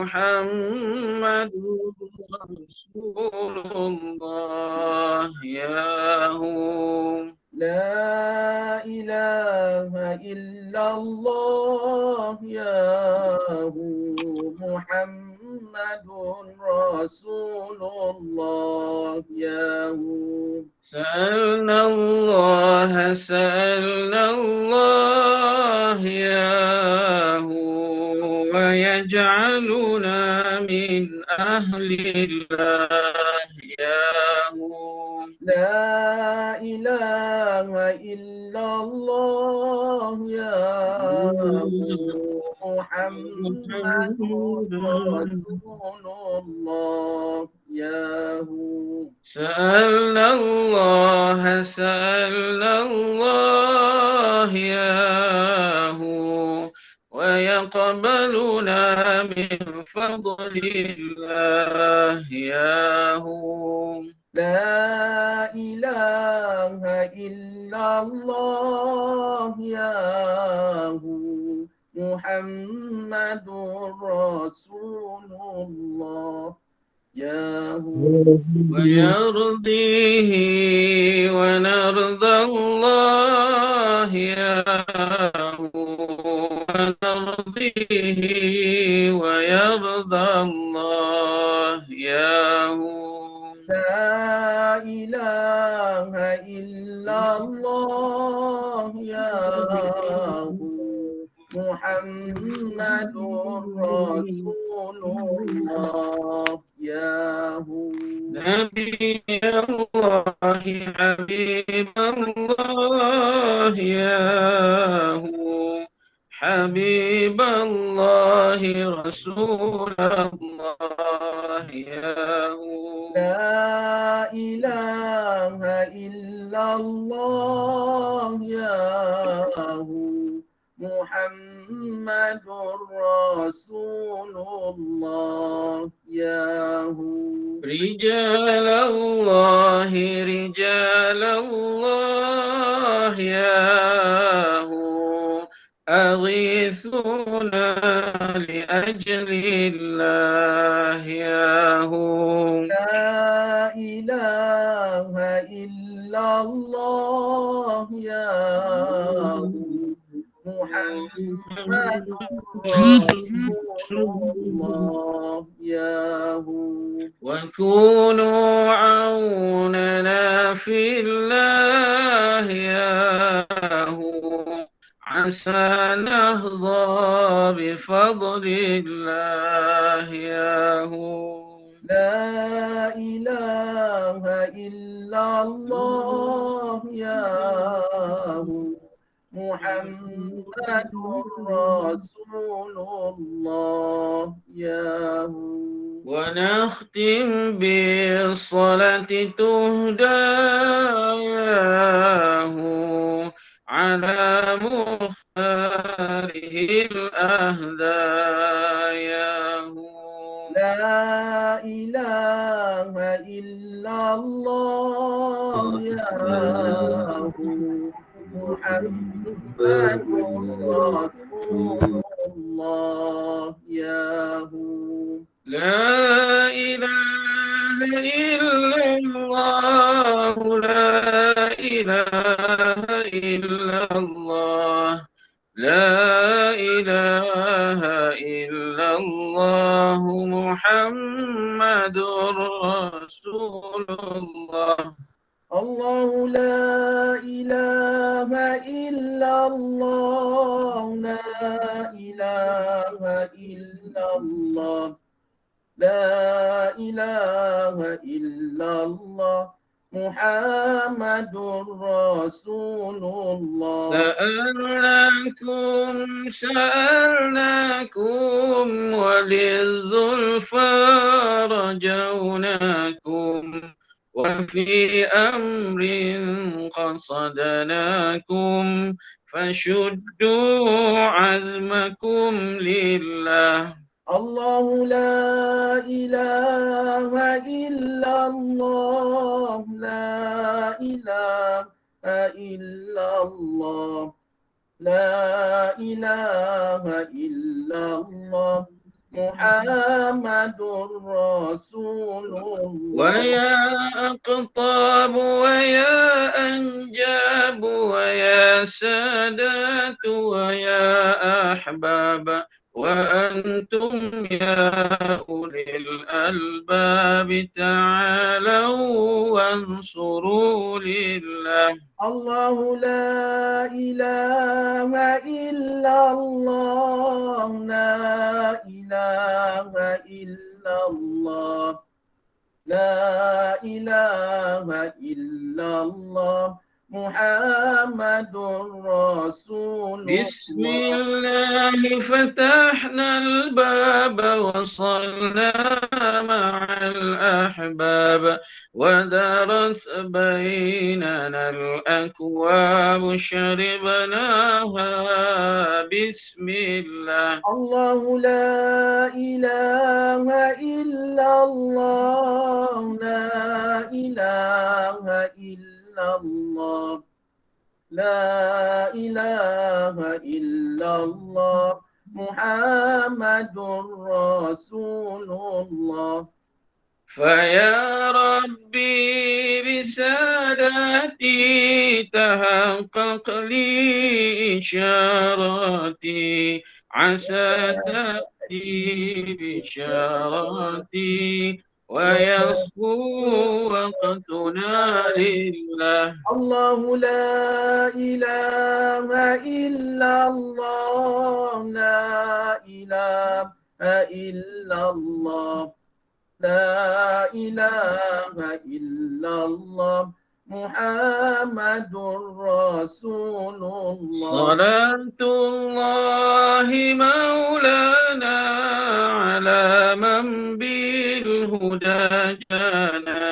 محمد رسول الله ياهو لا إله إلا الله ياهو محمد رسول الله ياهو سألنا الله ياهو ويجعلنا من أهل الله ياهو لا إله إلا الله ياهو محمد رسول الله ياهو سألنا الله ياهو ويقبلنا من فضل الله ياهو لا إله إلا الله ياهو محمد رسول الله ياهو ويرضيه ونرضى الله ياهو ونرضيه ويرضى الله ياهو لا إله إلا الله ياهو محمد رسول الله ياهو نبي الله حبيب الله ياهو حبيب الله رسول الله ياهو لا إله إلا الله ياهو محمد رسول الله ياهو رجال الله ياهو أغيثونا لأجل الله ياهو لا إله إلا الله ياهو محمد رسول الله ياهو وكونوا عوننا في الله ياهو عسى نهضى بفضل الله ياهو لا إله إلا الله ياهو محمد رسول الله ياهو ونختم بالصلاة تهدى ياهو على مختاره الأهدى ياهو لا إله إلا الله ياهو محمد رسول الله ياهو لا إله إلا الله لا إله إلا الله لا إله إلا الله محمد رسول الله الله لا إله إلا الله لا إله إلا الله لا إله إلا الله محمد رسول الله سألناكم وللزلفى رجوناكم وفي أمر قصدناكم فشدوا عزمكم لله الله لا إله إلا الله لا إله إلا الله لا إله إلا الله محمد رسول الله. ويا أقطاب ويا أنجاب ويا سادات ويا أحباب وأنتم يا أولي الألباب تعالوا وانصروا لله. الله لا إله إلا الله، لا إله إلا الله، لا إله إلا الله، محمد رسول بسم الله. الله فتحنا الباب وصلنا مع الأحباب ودارت بيننا الأكواب شربناها بسم الله. الله لا إله إلا الله، لا إله إلا الله، لا إله إلا الله، محمد رسول الله. فيا ربي بساداتي تحقق لي إشاراتي عسى تأتي بشاراتي ويصفو وقتنا لله. الله لا إله إلا الله، لا إله إلا الله، لا إله إلا الله، محمد رسول الله. صلاة الله مولانا على من بالهدى جانا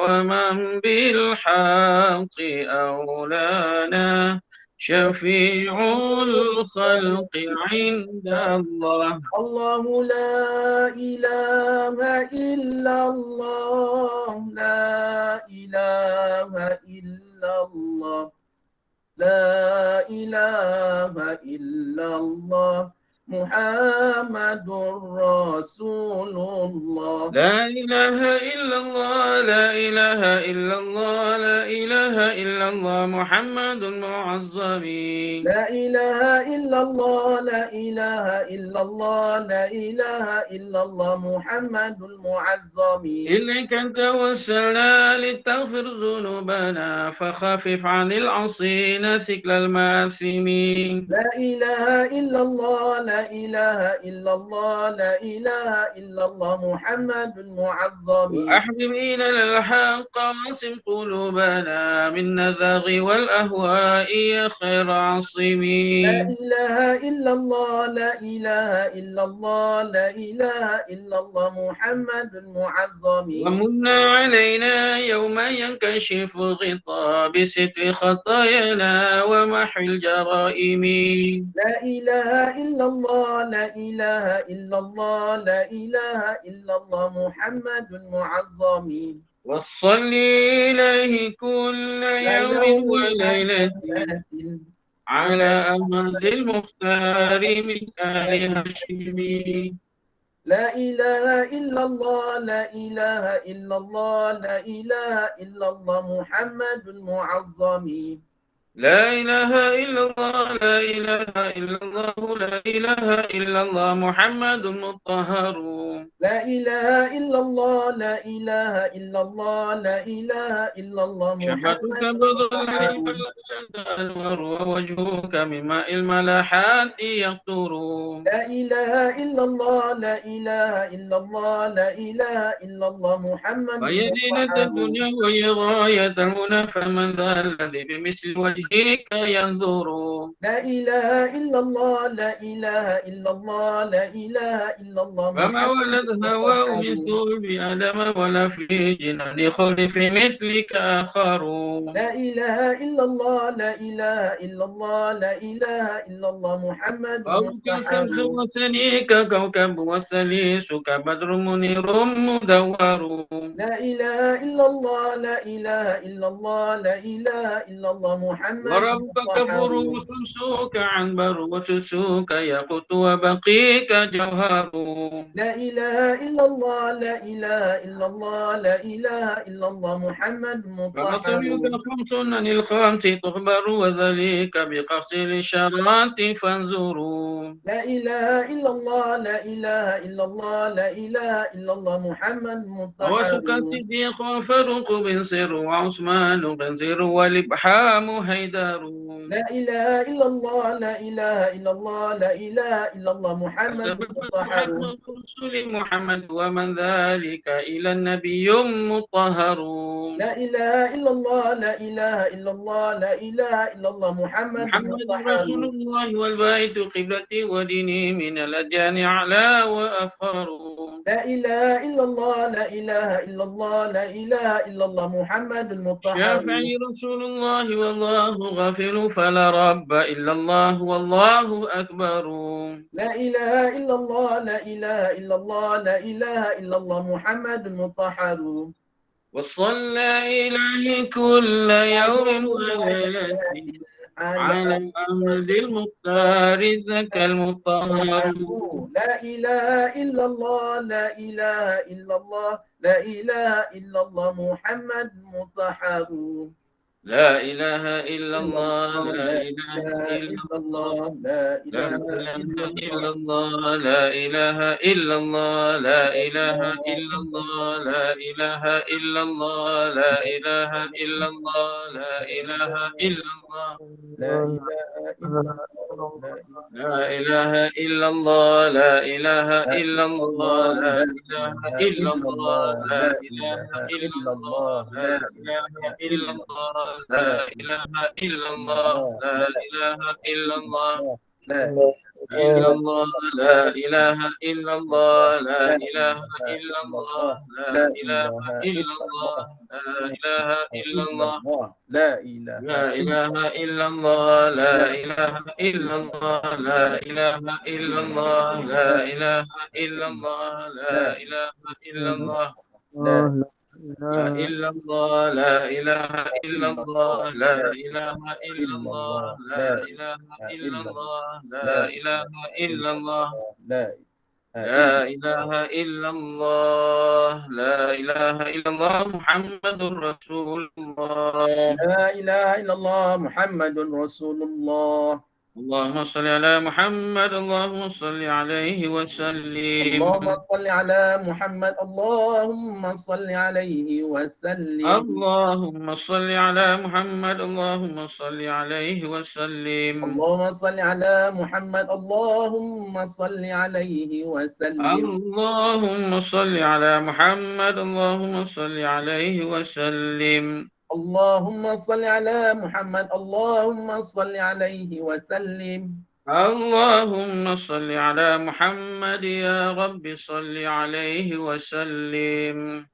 ومن بالحق أولانا شفيع الخلق عند الله. الله لا إله إلا الله، لا إله إلا الله، لا إله إلا الله، محمد رسول الله. لا إله إلا الله لا إله إلا الله لا إله إلا الله محمد معظم. لا إله إلا الله، لا إله إلا الله، لا إله إلا الله، محمد المعظم. إليك توسلنا لتغفر ذنوبنا فخفف عن العصينا ثقل الماثمين. لا إله إلا الله، لا إله إلا الله، لا إله إلا الله، محمد المعظم. وأحبب إلى الحق واصم قلوبنا من النزاغ والأهواء يا خير لا عاصمين. إله إلا الله، لا إله إلا الله، لا إله إلا الله، محمد المعظم. ومن علينا يوم ينكشف غطاء بستر خطايانا ومحو الجرائم. لا إله إلا الله، لا إله إلا الله، لا إله إلا الله، محمد المعظم. وصل إليه كل يوم وليلة على أمد المختار من آل هاشم. لا إله إلا الله، لا إله إلا الله، لا إله إلا الله، محمد المعظم. لا إله إلا الله لا إله إلا الله لا إله إلا الله محمد المطهر. لا إله إلا الله، لا إله إلا الله، لا إله إلا الله، شفتك محمد بظلال المطهر. أنور ووجهك من ماء الملاحات يقطر. لا إله إلا الله، لا إله إلا الله، لا إله إلا الله، محمد وهي زينة المطهر. الدنيا وهي غاية المنى فمن ذا الذي بمثل وجهك ينظر. لا إله إلا الله، لا إله إلا الله، لا إله إلا الله، وما محمد ولد هواء من المطهر. صلب آدم ولا في جنان خلد في مثلك آخرون. لا إله إلا الله لا إله إلا الله لا إله إلا الله محمد فوق مطهر. شمس وسنيك كوكب وسليسك بدر منير مدور. لا إله إلا الله لا إله إلا الله لا إله إلا الله محمد وربك مطهر. فروس سوك عنبر وسسوك ياقوت وبقيك جوهر. لا إله إلا الله لا إله إلا الله لا إله إلا الله محمد مطهر. فمصرك خمس عن الخمس تخبر وذلك بقصر الإشارات فانظروا. لا إله إلا الله لا إله إلا الله لا إله إلا الله محمد مطهر. ووسك صديق فاروق بن سر وعثمان بن سر والإبحام هيدر. لا إله إلا الله لا إله إلا الله لا إله إلا الله محمد السبب مطهر. حتم الرسل محمد ومن ذلك إلى النبي مطهر. لا إله إلا الله لا إله إلا الله لا إله إلا الله محمد محمد مطهر. رسول الله والبيت قبلتي وديني من الأديان أعلى وأفخر. لا إله إلا الله لا إله إلا الله لا إله إلا الله محمد المطهر. شافعي رسول الله والله غافر فلا رب إلا الله والله أكبر. لا إله إلا الله لا إله إلا الله لا إله إلا الله محمد المطهر. وصلى إليه كل يوم وليلة على أحمد المختار ذاك المطهر. لا إله إلا الله لا إله إلا الله لا إله إلا الله محمد مطهر. لا إله إلا الله لا إله إلا إلا الله الله لا لا إله إله إلا إلا الله الله لا إله إلا الله لا إله إلا الله لا إله إلا الله لا إله إلا الله لا إله إلا الله لا إله إلا الله لا إله إلا الله لا إله إلا الله لا إله إلا الله لا إله إلا الله لا إله إلا الله لا إله إلا الله لا إله إلا الله إلا الله لا إله إلا الله لا إله إلا الله لا إله إلا الله لا إله إلا الله لا إله لا إله إلا الله لا إله إلا الله لا إله إلا الله لا إله إلا الله لا إله إلا الله لا لا إلا الله لا إله إلا الله لا إله إلا الله لا إله إلا الله لا إله إلا الله لا إله إلا الله لا إله إلا الله محمد رسول الله. لا إله إلا الله محمد رسول الله. اللهم صل على محمد اللهم صل عليه وسلم. اللهم صل على محمد اللهم صل عليه وسلم. اللهم صل على محمد اللهم صل عليه وسلم. اللهم صل على محمد اللهم صل عليه وسلم. اللهم صل على محمد اللهم صل عليه وسلم. اللهم صل على محمد اللهم صل عليه وسلم. اللهم صل على محمد يا رب صل عليه وسلم.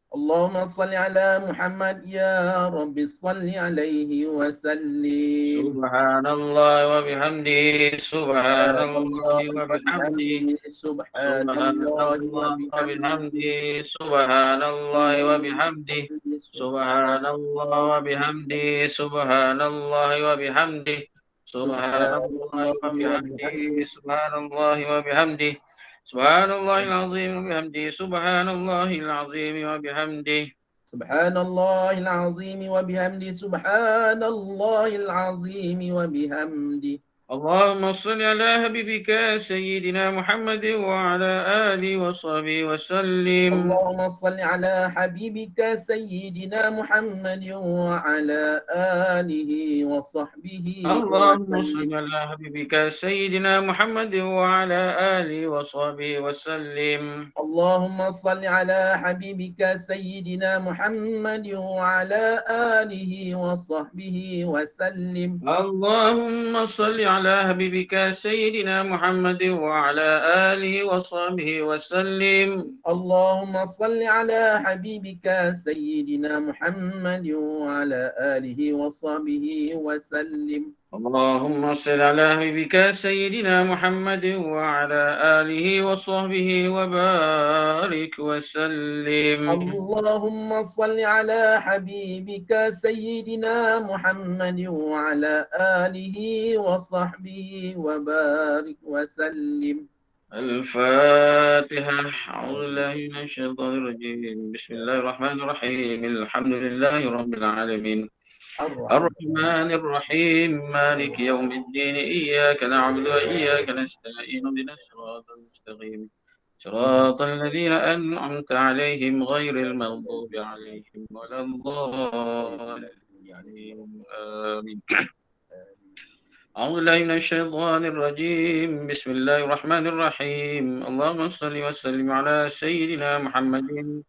اللهم صل على محمد يا رب صل عليه وسلم. سبحان الله وبحمده سبحان الله وبحمده سبحان سبحان الله الله وبحمده وبحمده سبحان الله وبحمده سبحان الله وبحمده سبحان الله وبحمده سبحان الله وبحمده سبحان الله وبحمده سبحان الله العظيم وبحمده سبحان الله العظيم وبحمده سبحان الله العظيم وبحمده سبحان الله العظيم وبحمده. اللهم صل على حبيبك سيدنا محمد وعلى آله وصحبه وسلم. اللهم صل على حبيبك سيدنا محمد وعلى آله وصحبه اللهم وسلم. صل على حبيبك سيدنا محمد وعلى آله وصحبه وسلم. اللهم صل على حبيبك سيدنا محمد وعلى آله وصحبه وسلم. اللهم صل على حبيبك سيدنا محمد وعلى آله وصحبه وسلم. اللهم صل على حبيبك سيدنا محمد وعلى آله وصحبه وسلم. اللهم صل على حبيبك سيدنا محمد وعلى آله وصحبه وبارك وسلم. اللهم صل على حبيبك سيدنا محمد وعلى آله وصحبه وبارك وسلم. الفاتحة. أعوذ بالله من الشيطان الرجيم. بسم الله الرحمن الرحيم. الحمد لله رب العالمين الرحمن. الرحمن الرحيم مالك يوم الدين. إياك نعبد وإياك نستعين. اهدنا الصراط المستقيم صراط الذين أنعمت عليهم غير المغضوب عليهم ولا الضالين. آمين. أعوذ بالله من الشيطان الرجيم. بسم الله الرحمن الرحيم. اللهم صل وسلم على سيدنا محمد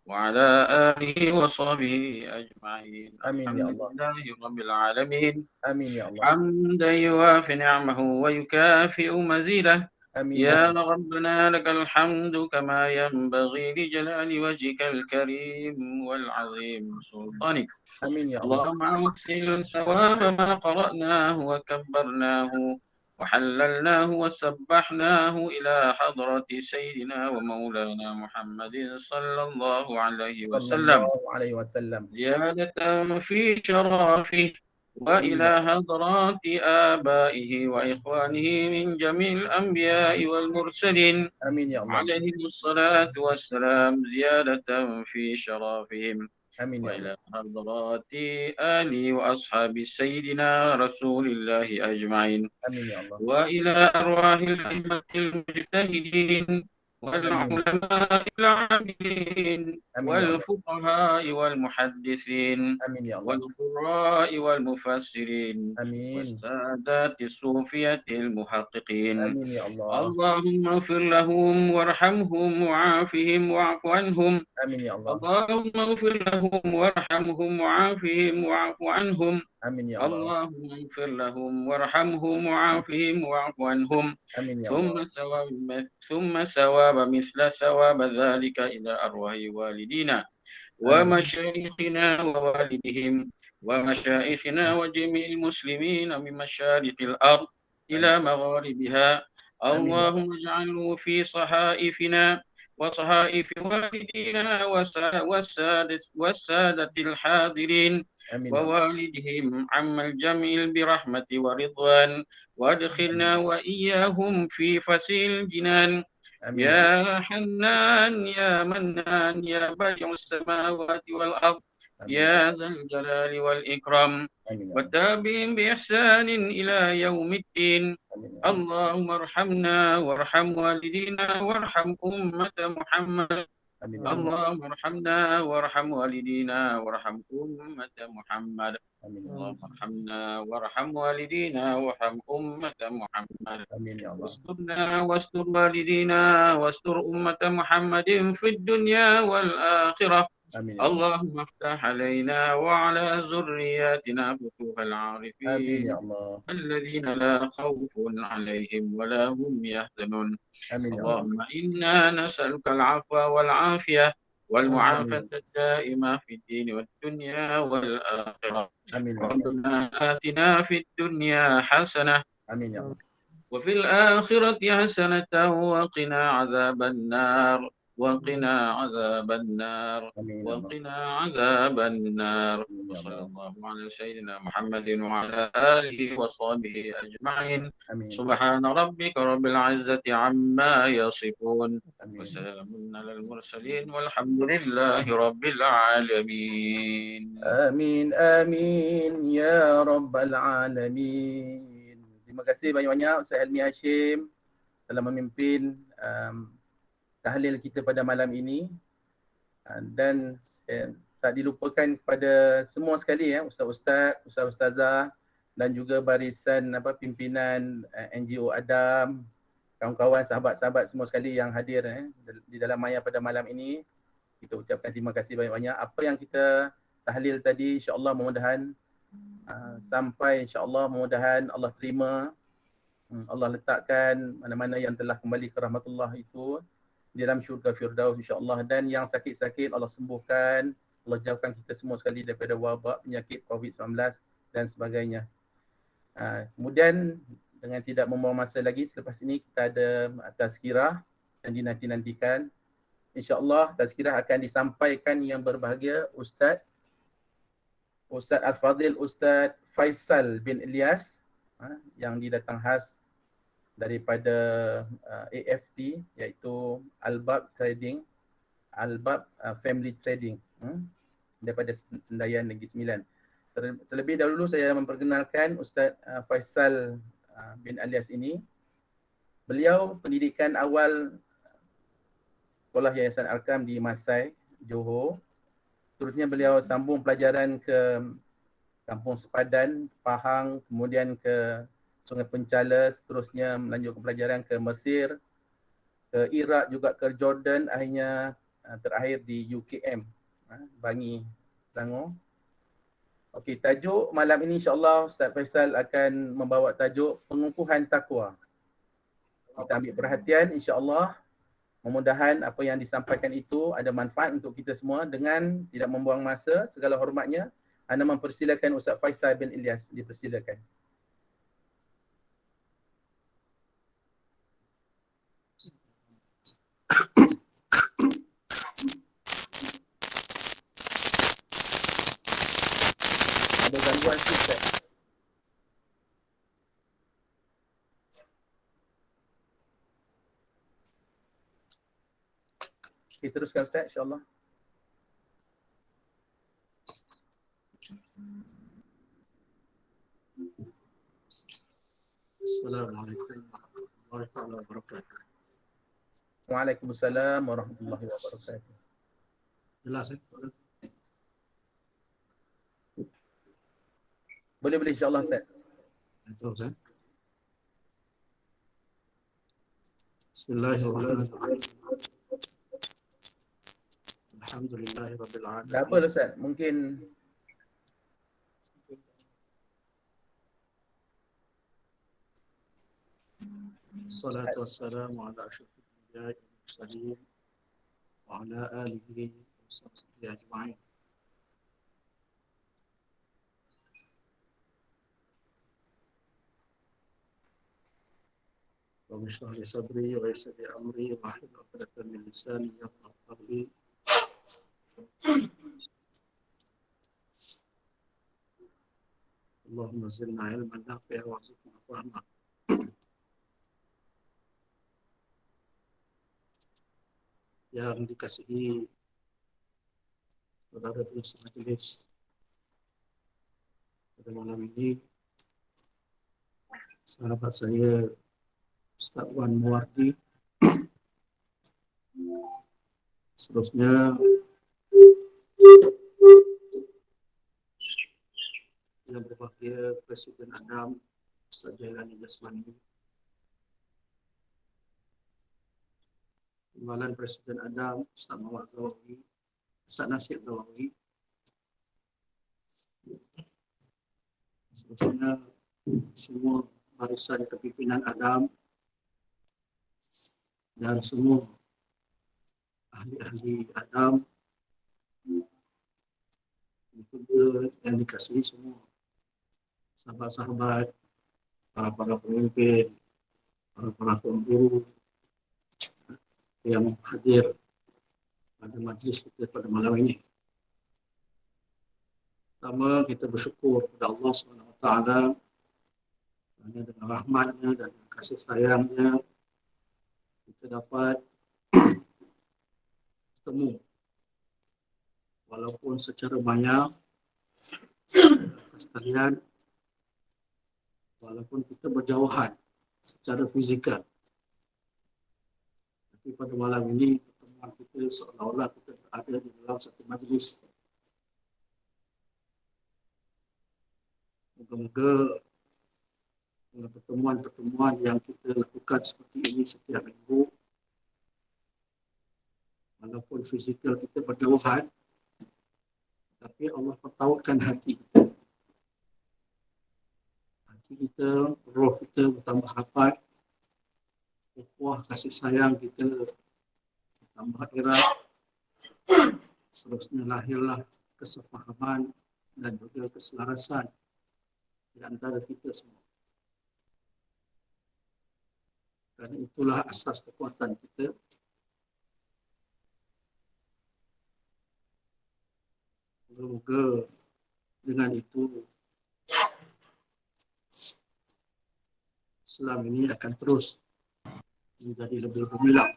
وعلى آله وصحبه أجمعين. آمين يا الحمد الله. لله رب العالمين آمين يا الله. حمدا يوافي نعمه ويكافئ مزيده. آمين يا يا الله. ربنا لك الحمد كما ينبغي لجلال وجهك الكريم والعظيم سلطانك. آمين يا الله. اللهم أوصل ثواب ما قرأناه وكبرناه وحللناه وسبحناه إلى حضرة سيدنا ومولانا محمد صلى الله عليه صلى وسلم الله عليه وسلم. زيادة في شرافه آمين وإلى يا الله. حضرات آبائه وإخوانه من جميع الأنبياء والمرسلين آمين يا الله. عليهم الصلاة والسلام زيادة في شرافهم آمين يا الله. وإلى حضرات آل وأصحاب سيدنا رسول الله أجمعين آمين يا الله. وإلى أرواح الأئمة المجتهدين آمين. والعلماء العاملين آمين يا الله. والفقهاء والمحدثين آمين يا الله. والقراء والمفسرين آمين. والسادات الصوفية المحققين. آمين يا الله. اللهم اغفر لهم وارحمهم وعافهم واعف عنهم. آمين يا الله. اللهم اغفر لهم وارحمهم وعافهم واعف عنهم. آمين يا الله. اللهم اغفر لهم وارحمهم وعافهم واعف عنهم. آمين يا الله. ثم ثواب مثل ثواب ذلك إلى أرواح والدينا آمين. ومشايخنا ووالدهم ومشايخنا وجميع المسلمين من مشارق الأرض آمين. إلى مغاربها. آمين يا اللهم الله. اجعله في صحائفنا وصحائف والدينا والسادة الحاضرين آمين يا الله. ووالدهم عم الجميع برحمة ورضوان آمين. وادخلنا وإياهم في فسيح الجنان. آمين يا الله. يا حنان يا منان يا بديع السماوات والأرض آمين. يا ذا الجلال والإكرام آمين يا الله. وتابعهم بإحسان إلى يوم الدين. آمين يا الله. اللهم ارحمنا وارحم والدينا وارحم أمة محمد. آمين يا الله. اللهم ارحمنا وارحم والدينا وارحم أمة محمد. آمين يا الله. اللهم ارحمنا وارحم والدينا وارحم أمة محمد. آمين يا الله. واسترنا واستر والدينا واستر أمة محمد في الدنيا والآخرة. آمين يا الله. اللهم افتح علينا وعلى ذرياتنا فتوح آمين العارفين يا الله. الذين لا خوف عليهم ولا هم يحزنون. آمين يا الله. اللهم إنا نسألك العفو والعافية والمعافاة آمين. الدائمة في الدين والدنيا والآخرة. آمين يا الله. ربنا آتنا في الدنيا حسنة آمين يا الله. وفي الآخرة حسنة وقنا عذاب النار وقنا عذاب النار آمين يا الله. وقنا عذاب النار. آمين يا وصلى الله. الله على سيدنا محمد وعلى آله وصحبه أجمعين. آمين. سبحان ربك رب العزة عما يصفون آمين. وسلام على المرسلين والحمد لله رب العالمين. Amin, amin, ya Rabbal Alamin. Terima kasih banyak-banyak Ustaz Helmi Hashim telah memimpin tahlil kita pada malam ini. Dan tak dilupakan kepada semua sekali ya, ustaz-ustaz, ustaz-ustazah dan juga barisan pimpinan NGO Adam, kawan-kawan, sahabat-sahabat semua sekali yang hadir di dalam maya pada malam ini. Kita ucapkan terima kasih banyak-banyak. Apa yang kita tahlil tadi, insya-Allah mudah-mudahan sampai insya-Allah mudah-mudahan Allah terima Allah letakkan mana-mana yang telah kembali ke rahmatullah itu di dalam syurga Firdaus insya-Allah, dan yang sakit-sakit Allah sembuhkan, Allah jauhkan kita semua sekali daripada wabak penyakit COVID-19 dan sebagainya. Kemudian dengan tidak membuang masa lagi, selepas ini kita ada tazkirah yang dinanti-nantikan. InsyaAllah tazkirah akan disampaikan yang berbahagia Ustaz Al-Fadhil Ustaz Faisal bin Ilyas, yang didatang khas daripada AFT, iaitu Albab Trading, Albab Family Trading, daripada Sendayan Negeri Sembilan. Terlebih dahulu saya memperkenalkan Ustaz Faisal bin Ilyas ini. Beliau pendidikan awal Sekolah Yayasan Arkam di Masai, Johor. Seterusnya beliau sambung pelajaran ke Kampung Sepadan, Pahang, kemudian ke Sungai Penchala, seterusnya melanjutkan pelajaran ke Mesir, ke Iraq, juga ke Jordan, akhirnya terakhir di UKM, Bangi, Selangor. Okey, tajuk malam ini insya-Allah Ustaz Faisal akan membawa tajuk pengukuhan takwa. Kita ambil perhatian insya-Allah. Mudah-mudahan apa yang disampaikan itu ada manfaat untuk kita semua. Dengan tidak membuang masa, segala hormatnya, Anda mempersilakan Ustaz Faisal bin Ilyas. Dipersilakan. Ada gangguan Ustaz? Okay, teruskan Ustaz, insyaAllah. Assalamualaikum warahmatullahi wabarakatuh. Waalaikumsalam warahmatullahi wabarakatuh. Jelas Boleh insyaAllah Ustaz. Betul kan? Bismillahirrahmanirrahim. Alhamdulillahirabbil alamin. Tak apa Ustaz, mungkin Salatu wassalamu ala asyrafil anbiya'i wal mursalin wa ala alihi wa sahbihi ajma'in. Rabbi shrah li sadri wa yassir li amri wahlul 'uqdatam min lisani yafqahu qawli. Allahumma zidna ilman nafi'an warzuqna fahma. Yang dikasihi saudara dan semajelis pada malam ini, sahabat saya Ustaz Wan Muwardi, seterusnya yang berbahagia Presiden Adam Ustaz Jailani Jasmani, Timbalan Presiden Adam Ustaz Muhammad Zawawi, Ustaz Nasir Zawawi, seterusnya semua barisan kepimpinan Adam dan semua ahli-ahli Adam, juga yang dikasihi semua sahabat-sahabat, para pemimpin, para pemburu yang hadir pada majlis kita pada malam ini. Pertama, kita bersyukur kepada Allah SWT hanya dengan rahmatnya dan kasih sayangnya kita dapat bertemu walaupun secara banyak sekalian, walaupun kita berjauhan secara fizikal, tapi pada malam ini pertemuan kita seolah-olah kita berada di dalam satu majlis. Moga-moga pertemuan-pertemuan yang kita lakukan seperti ini setiap minggu, walaupun fizikal kita berjauhan, tapi Allah pertautkan hati kita kita, roh kita bertambah rapat, ukhuwah kasih sayang kita bertambah erat, seterusnya lahirlah kesepahaman dan juga keselarasan di antara kita semua. Kerana itulah asas kekuatan kita. Semoga dengan itu Islam ini akan terus menjadi lebih gemilang.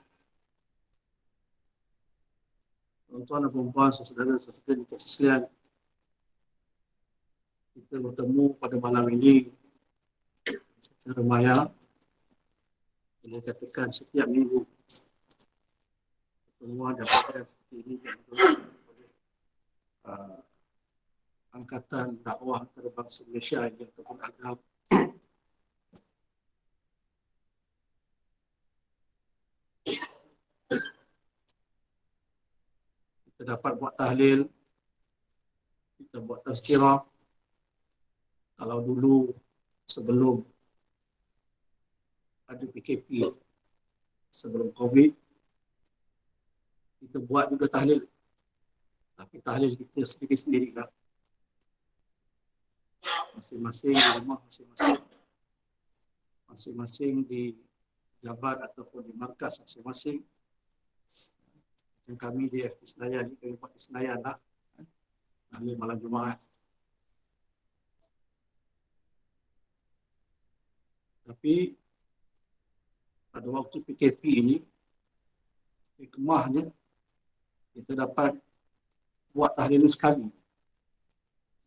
Tuan-tuan dan puan-puan, saudara-saudara di kasih sekalian, kita bertemu pada malam ini secara maya. Boleh katakan setiap minggu pertemuan dan program seperti ini dilakukan oleh Angkatan Dakwah Antarabangsa Malaysia yang terpadu. Kita dapat buat tahlil, kita buat tazkirah. Kalau dulu sebelum ada PKP, sebelum COVID, kita buat juga tahlil. Tapi tahlil kita sendiri-sendiri lah. Masing-masing di rumah, masing-masing di jabat ataupun di markas masing-masing. Dan kami di FT Senayan, kami buat di Senayan lah. Tahlil malam Jumaat. Tapi pada waktu PKP ini, hikmahnya kita dapat buat tahlil sekali.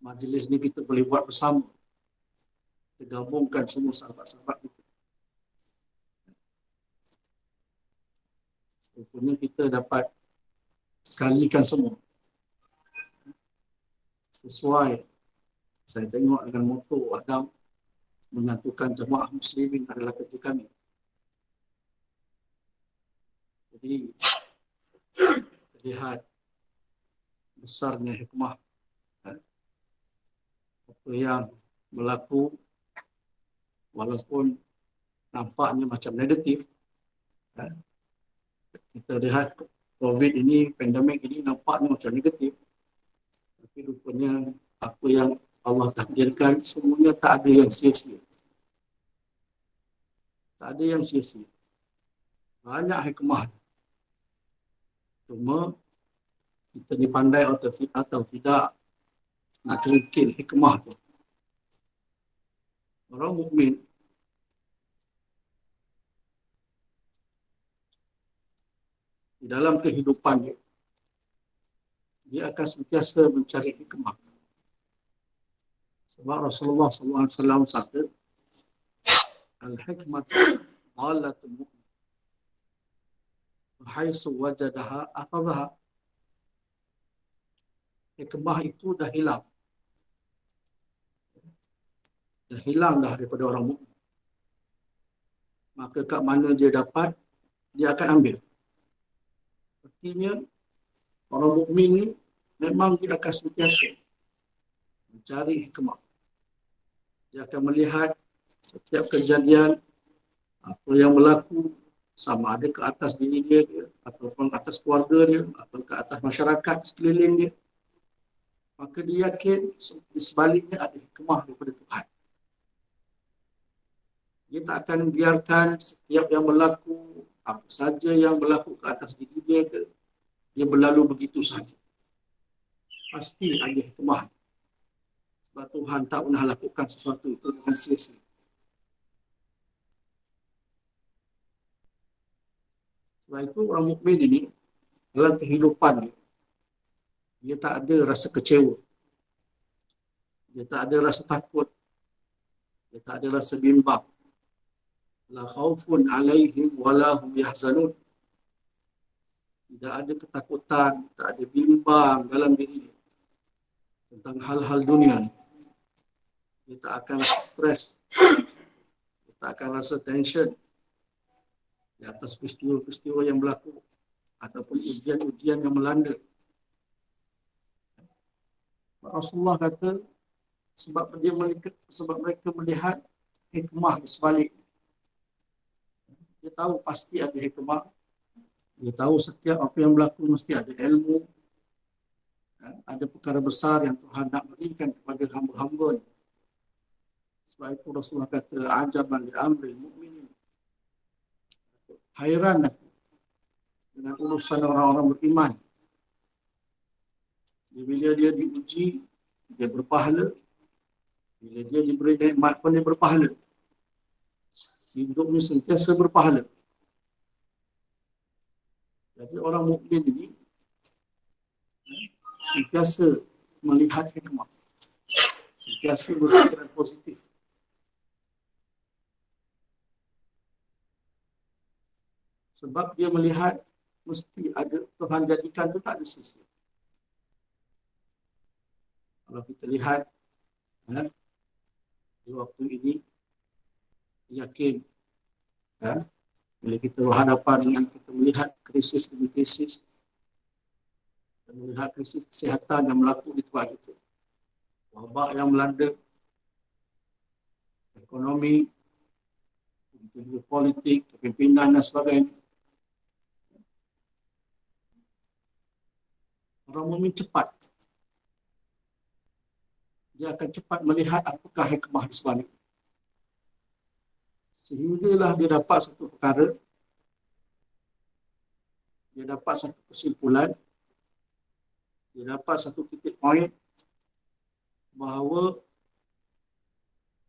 Majlis ni kita boleh buat bersama. Kita gabungkan semua sahabat-sahabat kita. Rupanya kita dapat sekalikan semua. Sesuai saya tengok dengan moto Adam, menyatukan jemaah muslimin adalah kerja kami. Jadi terlihat besarnya hikmah apa yang berlaku, walaupun nampaknya macam negatif. Kita lihat COVID ini, pandemik ini nampaknya macam negatif, tapi rupanya apa yang Allah takdirkan semuanya tak ada yang sia-sia. Tak ada yang sia-sia. Banyak hikmah. Cuma kita dipandai atau tidak nak cengkil hikmah tu. Orang mukmin di dalam kehidupan dia akan sentiasa mencari hikmah. Sebab Rasulullah SAW sabda, al-hikmah dhalatul mu'min. Haitsu wajadaha akhadhaha. Hikmah itu dah hilang. Dah hilang dah daripada orang mukmin. Maka kat mana dia dapat, dia akan ambil. Artinya orang mukmin ni memang dia akan sentiasa mencari hikmah. Dia akan melihat setiap kejadian apa yang berlaku, sama ada ke atas diri dia ataupun ke atas keluarga dia atau ke atas masyarakat sekeliling dia. Maka dia yakin di sebaliknya ada hikmah daripada Tuhan. Dia tak akan biarkan setiap yang berlaku, apa saja yang berlaku ke atas diri dia ke, dia berlalu begitu saja. Pasti ada hikmah. Sebab Tuhan tak pernah lakukan sesuatu itu dengan sia-sia. Sebab itu orang mukmin ini dalam kehidupan dia tak ada rasa kecewa. Dia tak ada rasa takut. Dia tak ada rasa bimbang. La khaufun alaihim wala hum yahzanun. Tidak ada ketakutan, tak ada bimbang dalam diri dia tentang hal-hal dunia ni. Dia tak akan stres. Dia tak akan rasa tension di atas peristiwa-peristiwa yang berlaku ataupun ujian-ujian yang melanda. Rasulullah kata sebab mereka melihat hikmah di sebalik. Dia tahu pasti ada hikmah. Dia tahu setiap apa yang berlaku mesti ada ilmu. Ada perkara besar yang Tuhan nak berikan kepada hamba-hamba. Sebab itu Rasulullah kata, ajaban li amril mu'minin. Hairan aku dengan urusan orang-orang beriman. Bila dia diuji, dia berpahala. Bila dia diberi nikmat pun dia berpahala. Hidupnya sentiasa berpahala. Jadi orang mukmin ini sentiasa melihat hikmah. Sentiasa berfikiran positif. Sebab dia melihat mesti ada Tuhan jadikan tu tak ada sisi. Kalau kita lihat di waktu ini, yakin bila kita berhadapan dengan kita melihat krisis demi krisis, dan melihat krisis kesihatan yang berlaku di tempat itu, wabak yang melanda, ekonomi, juga politik, kepimpinan dan sebagainya. Orang mukmin cepat. Dia akan cepat melihat apakah hikmah di sebalik. Sehinggalah dia dapat satu perkara, dia dapat satu kesimpulan, dia dapat satu titik poin bahawa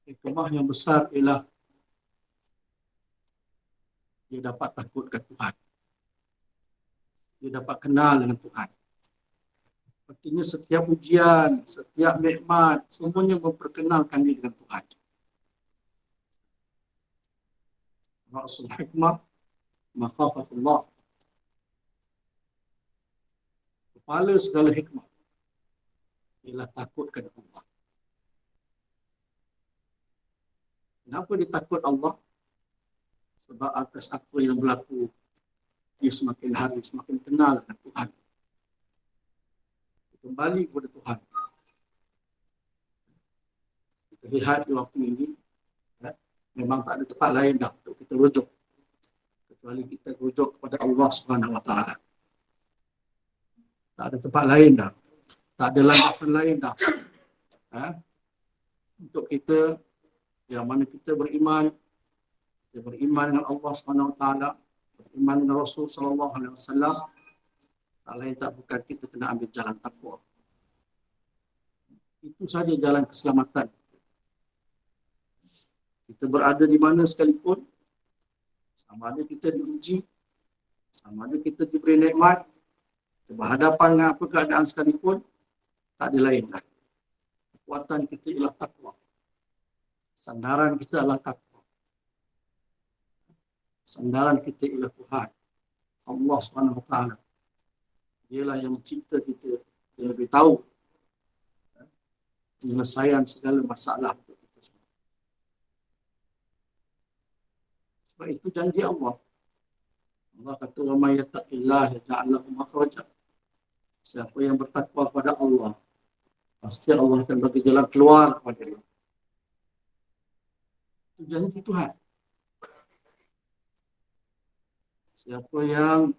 hikmah yang besar ialah dia dapat takutkan Tuhan. Dia dapat kenal dengan Tuhan. Artinya setiap ujian, setiap nikmat, semuanya memperkenalkan dia dengan Tuhan. Maksud hikmah, makhafatullah. Kepala segala hikmah ialah takutkan Allah. Kenapa dia takut Allah? Sebab atas apa yang berlaku, dia semakin hari semakin kenal dengan Tuhan. Dia kembali kepada Tuhan. Kita lihat di waktu ini, memang tak ada tempat lain dah untuk kita rujuk kecuali kita rujuk kepada Allah Subhanahu Wa Taala. Tak ada tempat lain dah, tak ada landasan lain dah untuk kita yang mana kita beriman dengan Allah Subhanahu Wa Taala, beriman dengan Rasul Sallallahu Alaihi Wasallam. Tak lain tak bukan kita kena ambil jalan takwa. Itu saja jalan keselamatan. Kita berada di mana sekalipun, sama ada kita diuji, sama ada kita diberi nikmat, kita berhadapan dengan apa keadaan sekalipun, tak ada lain lah. Kekuatan kita ialah takwa. Sandaran kita adalah takwa. Sandaran kita ialah Tuhan, Allah Subhanahu Wa Taala. Dialah yang mencipta kita, dia lebih tahu penyelesaian segala masalah. Sebab itu janji Allah. Allah kata, "Wa may yattaqillaha yaj'al lahu makhraja." Siapa yang bertakwa kepada Allah, pasti Allah akan bagi jalan keluar kepada dia. Itu janji Tuhan. Siapa yang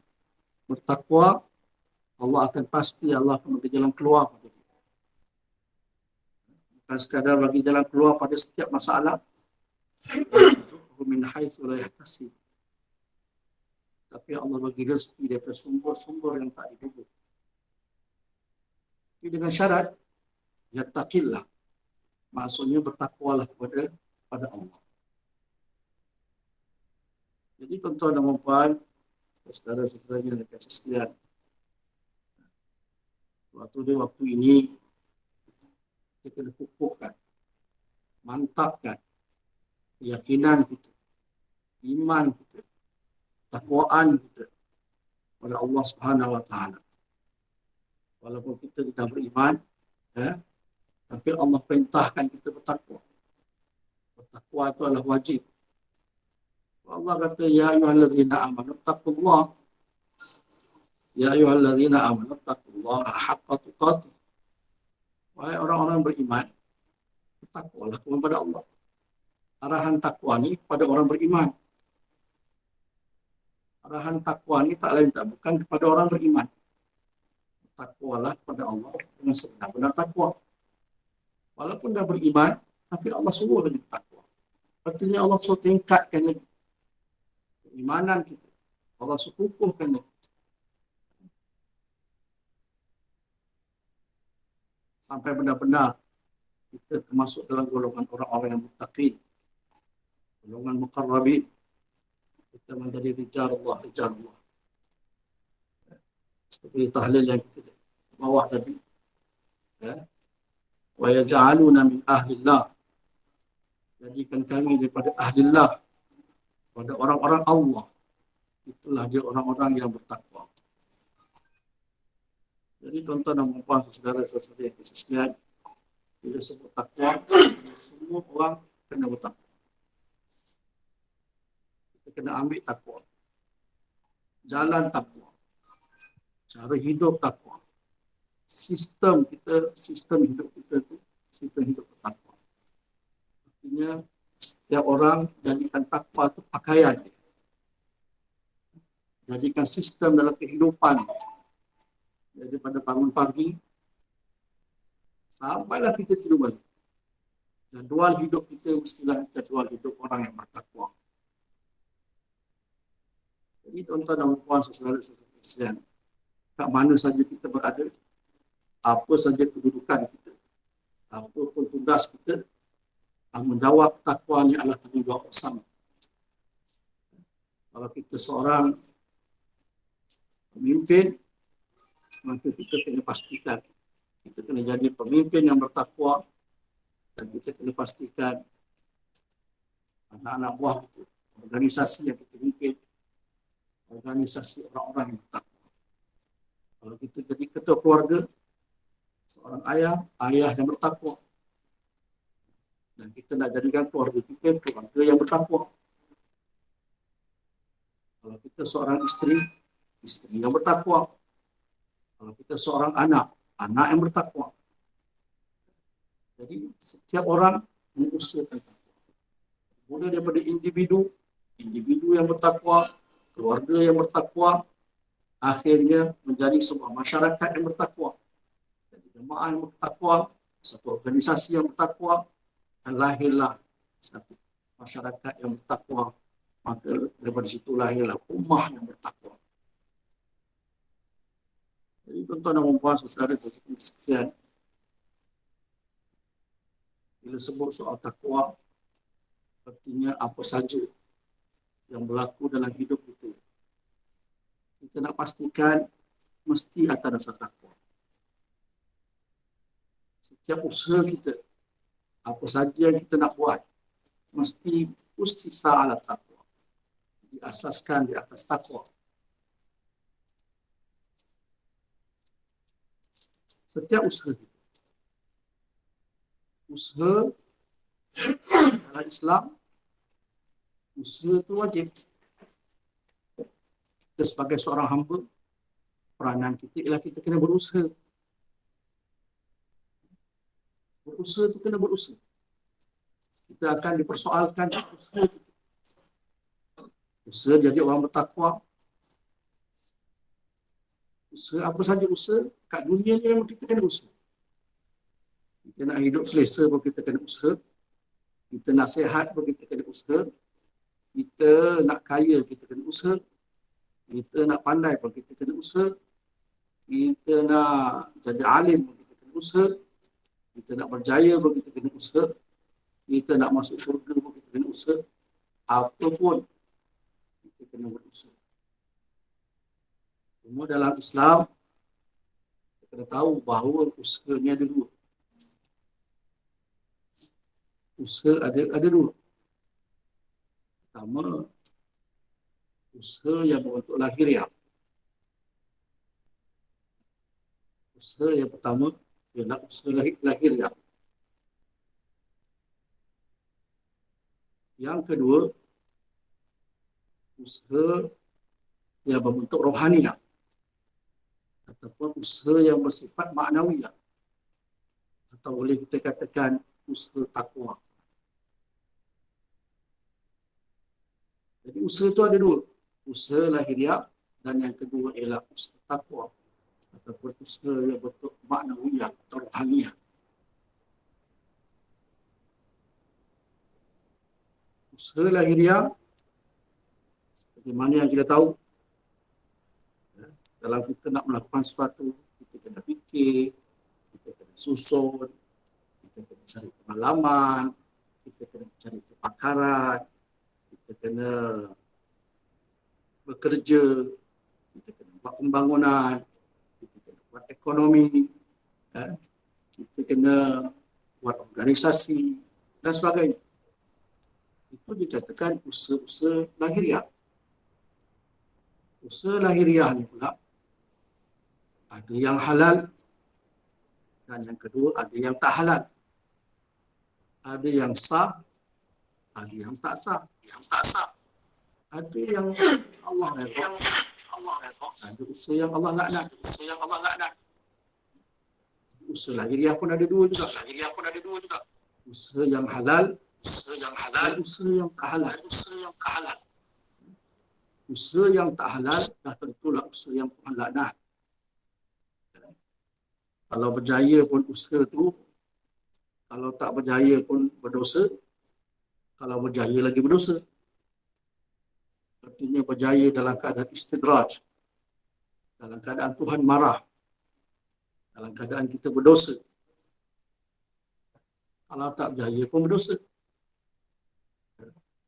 bertakwa, Allah akan pasti Allah akan bagi jalan keluar kepada dia. Bukan sekadar bagi jalan keluar pada setiap masalah, min haitsu la yahtasib. Tapi Allah bagi rezeki daripada sumber-sumber yang tak diduga. Tapi dengan syarat yattaqillah. Maksudnya bertakwalah kepada Allah. Jadi tuan-tuan dan puan, saudara-saudaranya yang dikasihi sekalian, waktu ini kita kena kukuhkan, mantapkan keyakinan kita, iman kita, takwaan kita kepada Allah Subhanahu Wa Taala. Walaupun kita tidak beriman, tapi Allah perintahkan kita bertakwa. Bertakwa itu adalah wajib. Allah kata, "Ya ayyuhallazina amanu taqullah." Ya ayyuhallazina amanu taqullaha haqqa tuqatih. Wahai orang-orang beriman, bertakwalah kepada Allah. arahan takwa ni kepada orang beriman. Arahan takwa ni tak lain tak bukan kepada orang beriman. Takwalah kepada Allah dengan sebenar-benar takwa. Walaupun dah beriman, tapi Allah suruh lagi bertakwa. Artinya Allah suruh tingkatkan lagi keimanan kita. Allah suruh kukuhkan lagi. Sampai benar-benar kita termasuk dalam golongan orang-orang yang muttaqin, golongan muqarrabin. Kita menjadi rijal Allah. Seperti tahlil yang kita bawah tadi. Ya. Wa yaj'aluna min ahlillah. Jadikan kami daripada ahlillah, pada orang-orang Allah. Itulah dia orang-orang yang bertakwa. Jadi tuan-tuan dan puan saudara-saudara yang sekalian, bila sebut takwa, semua orang kena bertakwa. Kita kena ambil takwa. Jalan takwa. Cara hidup takwa. Sistem hidup kita tu, sistem hidup bertakwa. Artinya, setiap orang jadikan takwa itu pakaian dia. Jadikan sistem dalam kehidupan. Jadi pada bangun pagi, sampailah kita tidur balik. Jadual hidup kita mestilah jadual hidup orang yang bertakwa. Jadi tuan-tuan dan puan saudara-saudara sekalian, kat mana saja kita berada, apa saja kedudukan kita, apa pun tugas kita, tanggungjawab takwa ni adalah tanggungjawab bersama. Kalau kita seorang pemimpin, maka kita kena pastikan kita kena jadi pemimpin yang bertakwa, dan kita kena pastikan anak-anak buah kita, organisasi yang kita pimpin, organisasi orang-orang yang bertakwa. Kalau kita jadi ketua keluarga, seorang ayah yang bertakwa. Dan kita nak jadikan keluarga kita keluarga yang bertakwa. Kalau kita seorang isteri yang bertakwa. Kalau kita seorang anak yang bertakwa. Jadi setiap orang mengusahakan takwa. Mula daripada individu yang bertakwa, keluarga yang bertakwa, akhirnya menjadi sebuah masyarakat yang bertakwa. Jadi jemaah yang bertakwa, satu organisasi yang bertakwa, dan lahirlah satu masyarakat yang bertakwa. Maka daripada situ lahirlah ummah yang bertakwa. Jadi tuan-tuan dan puan saudara sekalian, bila sebut soal takwa, artinya apa saja yang berlaku dalam hidup kita, kita nak pastikan mesti atas dasar takwa. Setiap usaha kita, apa saja yang kita nak buat, mesti ustisa ala takwa, diasaskan di atas takwa. Setiap usaha kita, usaha dalam Islam, usaha itu wajib. Kita sebagai seorang hamba, peranan kita ialah kita kena berusaha. Berusaha itu kena berusaha. Kita akan dipersoalkan usaha kita. Usaha jadi orang bertakwa. Usaha apa saja usaha, kat dunia ni memang kita kena usaha. Kita nak hidup selesa pun kita kena usaha. Kita nak sihat pun kita kena usaha. Kita nak kaya kita kena usaha. Kita nak pandai pun kita kena usaha. Kita nak jadi alim pun kita kena usaha. Kita nak berjaya pun kita kena usaha. Kita nak masuk syurga pun kita kena usaha. Apa pun kita kena berusaha. Semua dalam Islam, kita kena tahu bahawa usaha ni ada dua. Usaha ada dua. Pertama, usaha yang berbentuk lahiriah. Usaha yang pertama ialah usaha lahiriah. Yang kedua, usaha yang berbentuk rohaniah, ataupun usaha yang bersifat maknawiyah, atau boleh kita katakan usaha takwa. Jadi usaha itu ada dua. Usaha lahiriah dan yang kedua ialah usaha takwa ataupun usaha yang bentuk maknawiyah atau rohaniah. Usaha lahiriah seperti mana yang kita tahu, dalam kita nak melakukan sesuatu, kita kena fikir, kita kena susun, kita kena cari pengalaman, kita kena cari kepakaran, kita kena bekerja, kita kena buat pembangunan, kita kena buat ekonomi, kita kena buat organisasi dan sebagainya. Itu dikatakan usaha-usaha lahiriah. Usaha lahiriah ni pula ada yang halal dan yang kedua ada yang tak halal. Ada yang sah, ada yang tak sah. Ada yang Allah redha, ada usaha yang Allah laknat. Usaha lahiriah pun ada dua juga. Usaha yang halal dan usaha yang tak halal. Usaha yang tak halal dah tentulah usaha yang Tuhan laknat. Kalau berjaya pun usaha tu, kalau tak berjaya pun berdosa, kalau berjaya lagi berdosa. Artinya berjaya dalam keadaan istidraj, dalam keadaan Tuhan marah, dalam keadaan kita berdosa. Kalau tak berjaya pun berdosa.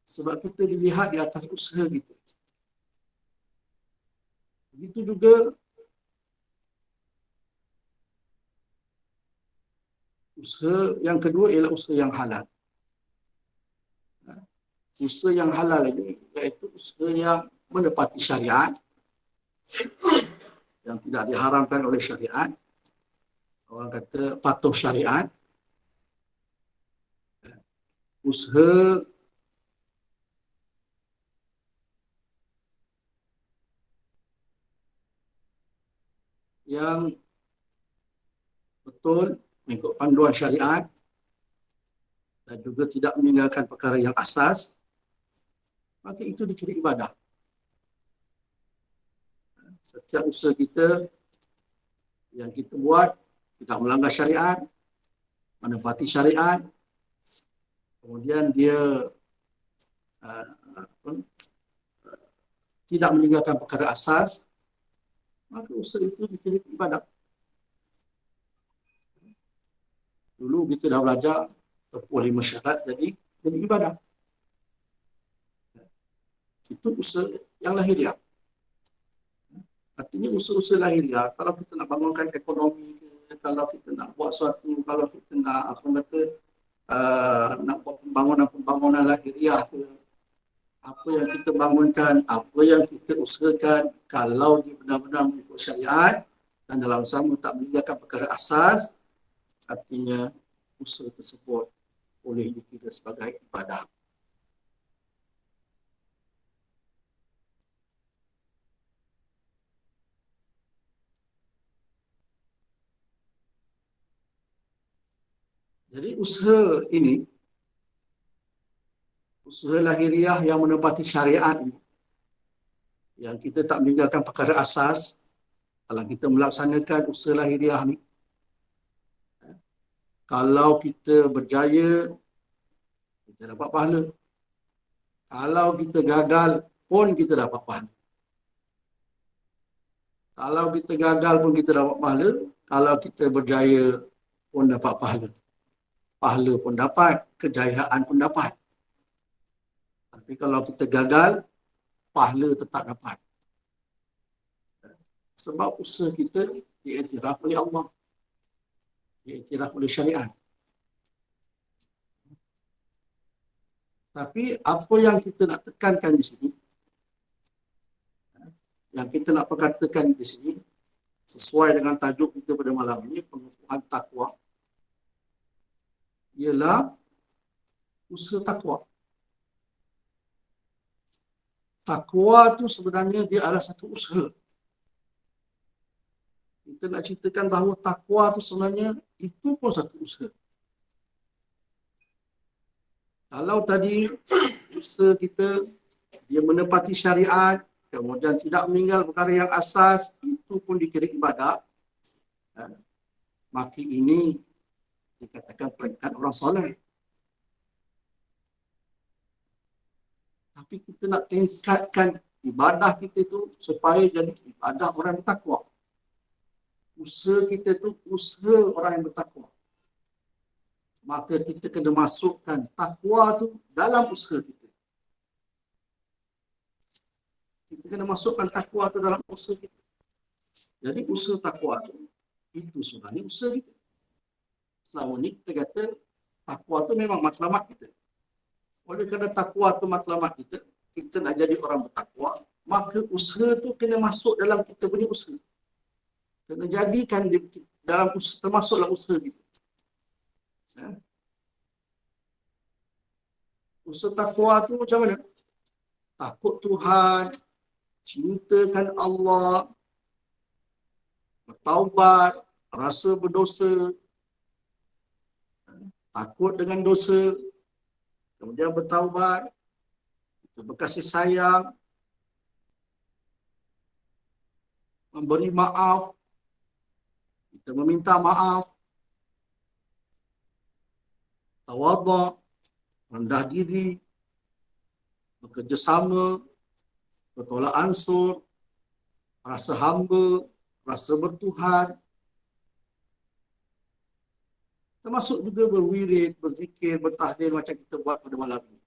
Sebab kita dilihat di atas usaha kita. Begitu juga usaha yang kedua ialah usaha yang halal. Usaha yang halal ini iaitu usaha yang menepati syariat, yang tidak diharamkan oleh syariat. Orang kata patuh syariat. Usaha yang betul mengikut panduan syariat dan juga tidak meninggalkan perkara yang asas, maka itu dikira ibadah. Setiap usaha kita yang kita buat tidak melanggar syariat, menepati syariat, kemudian dia tidak meninggalkan perkara asas, maka usaha itu dikira ibadah. Dulu kita dah belajar 25 syarat jadi ibadah. Itu usaha yang lahiriah. Artinya usaha-usaha lahiriah, kalau kita nak bangunkan ekonomi, kalau kita nak buat sesuatu, kalau kita nak nak buat pembangunan lahiriah ke, apa yang kita bangunkan, apa yang kita usahakan, kalau dia benar-benar mengikut syariat dan dalam sama tak meninggalkan perkara asas, artinya usaha tersebut boleh dikira sebagai ibadah. Jadi usaha ini, usaha lahiriah yang menepati syariat ini, yang kita tak meninggalkan perkara asas, kalau kita melaksanakan usaha lahiriah ni, kalau kita berjaya, kita dapat pahala. Kalau kita gagal pun kita dapat pahala. Kalau kita gagal pun kita dapat pahala. Kalau kita berjaya pun dapat pahala. Pahala pun dapat, kejayaan pun dapat. Tapi kalau kita gagal, pahala tetap dapat. Sebab usaha kita diiktiraf oleh Allah, diiktiraf oleh syariat. Tapi apa yang kita nak tekankan di sini, yang kita nak perkatakan di sini, sesuai dengan tajuk kita pada malam ini, pengukuhan takwa, ialah usaha takwa. Takwa tu sebenarnya dia adalah satu usaha. Kita nak ceritakan bahawa takwa tu sebenarnya itu pun satu usaha. Kalau tadi usaha kita dia menepati syariat, kemudian tidak meninggal perkara yang asas, itu pun dikira ibadah, maka ini dikatakan peringkat orang soleh. Tapi kita nak tingkatkan ibadah kita tu supaya jadi ibadah orang yang bertakwa. Usaha kita tu usaha orang yang bertakwa. Maka kita kena masukkan takwa tu dalam usaha kita. Kita kena masukkan takwa tu dalam usaha kita. Jadi usaha takwa tu, itu sebenarnya usaha kita. Selama ni kita kata takwa tu memang matlamat kita. Oleh kerana takwa tu matlamat kita, kita nak jadi orang bertakwa, maka usaha tu kena masuk dalam kita punya usaha. Kena jadikan dalam usaha, termasuk dalam usaha kita. Usaha takwa tu macam mana? Takut Tuhan, cintakan Allah, bertaubat, rasa berdosa, takut dengan dosa, kemudian bertaubat, kita berkasih sayang, memberi maaf, kita meminta maaf, tawadhu, rendah diri, bekerjasama, bertolak ansur, rasa hamba, rasa bertuhan, termasuk juga berwirid, berzikir, bertahlil macam kita buat pada malam ini.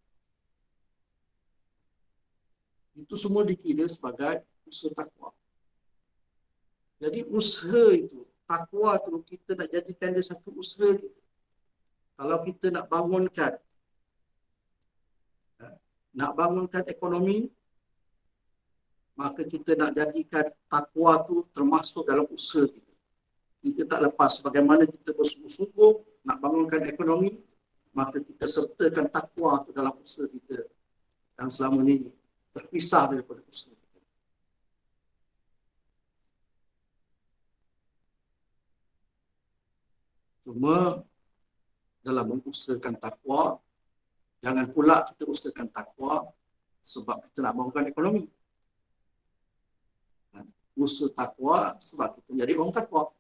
Itu semua dikira sebagai usaha takwa. Jadi usaha itu, takwa tu kita nak jadikan dia satu usaha kita. Kalau kita nak bangunkan ekonomi, maka kita nak jadikan takwa tu termasuk dalam usaha kita. Kita tak lepas bagaimana kita bersungguh-sungguh nak bangunkan ekonomi, maka kita sertakan takwa tu dalam usaha kita yang selama ni terpisah daripada usaha kita. Cuma dalam mengusahakan takwa, jangan pula kita usahakan takwa sebab kita nak bangunkan ekonomi. Usaha takwa sebab kita jadi orang takwa.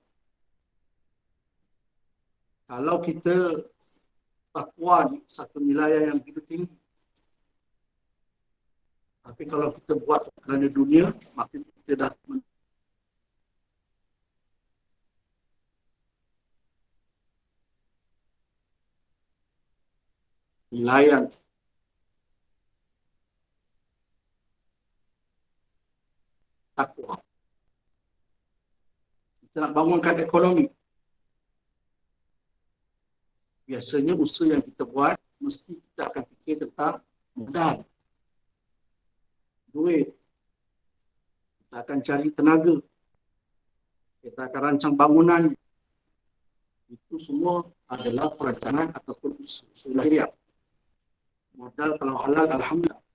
Kalau kita takwa ni satu nilai yang begitu tinggi, tapi kalau kita buat kerana dunia, maka kita dah nilaian takwa. Kita nak bangunkan ekonomi. Biasanya usaha yang kita buat, mesti kita akan fikir tentang modal, duit. Kita akan cari tenaga. Kita akan rancang bangunan. Itu semua adalah perancangan ataupun usaha lahiriah. Modal kalau halal, alhamdulillah.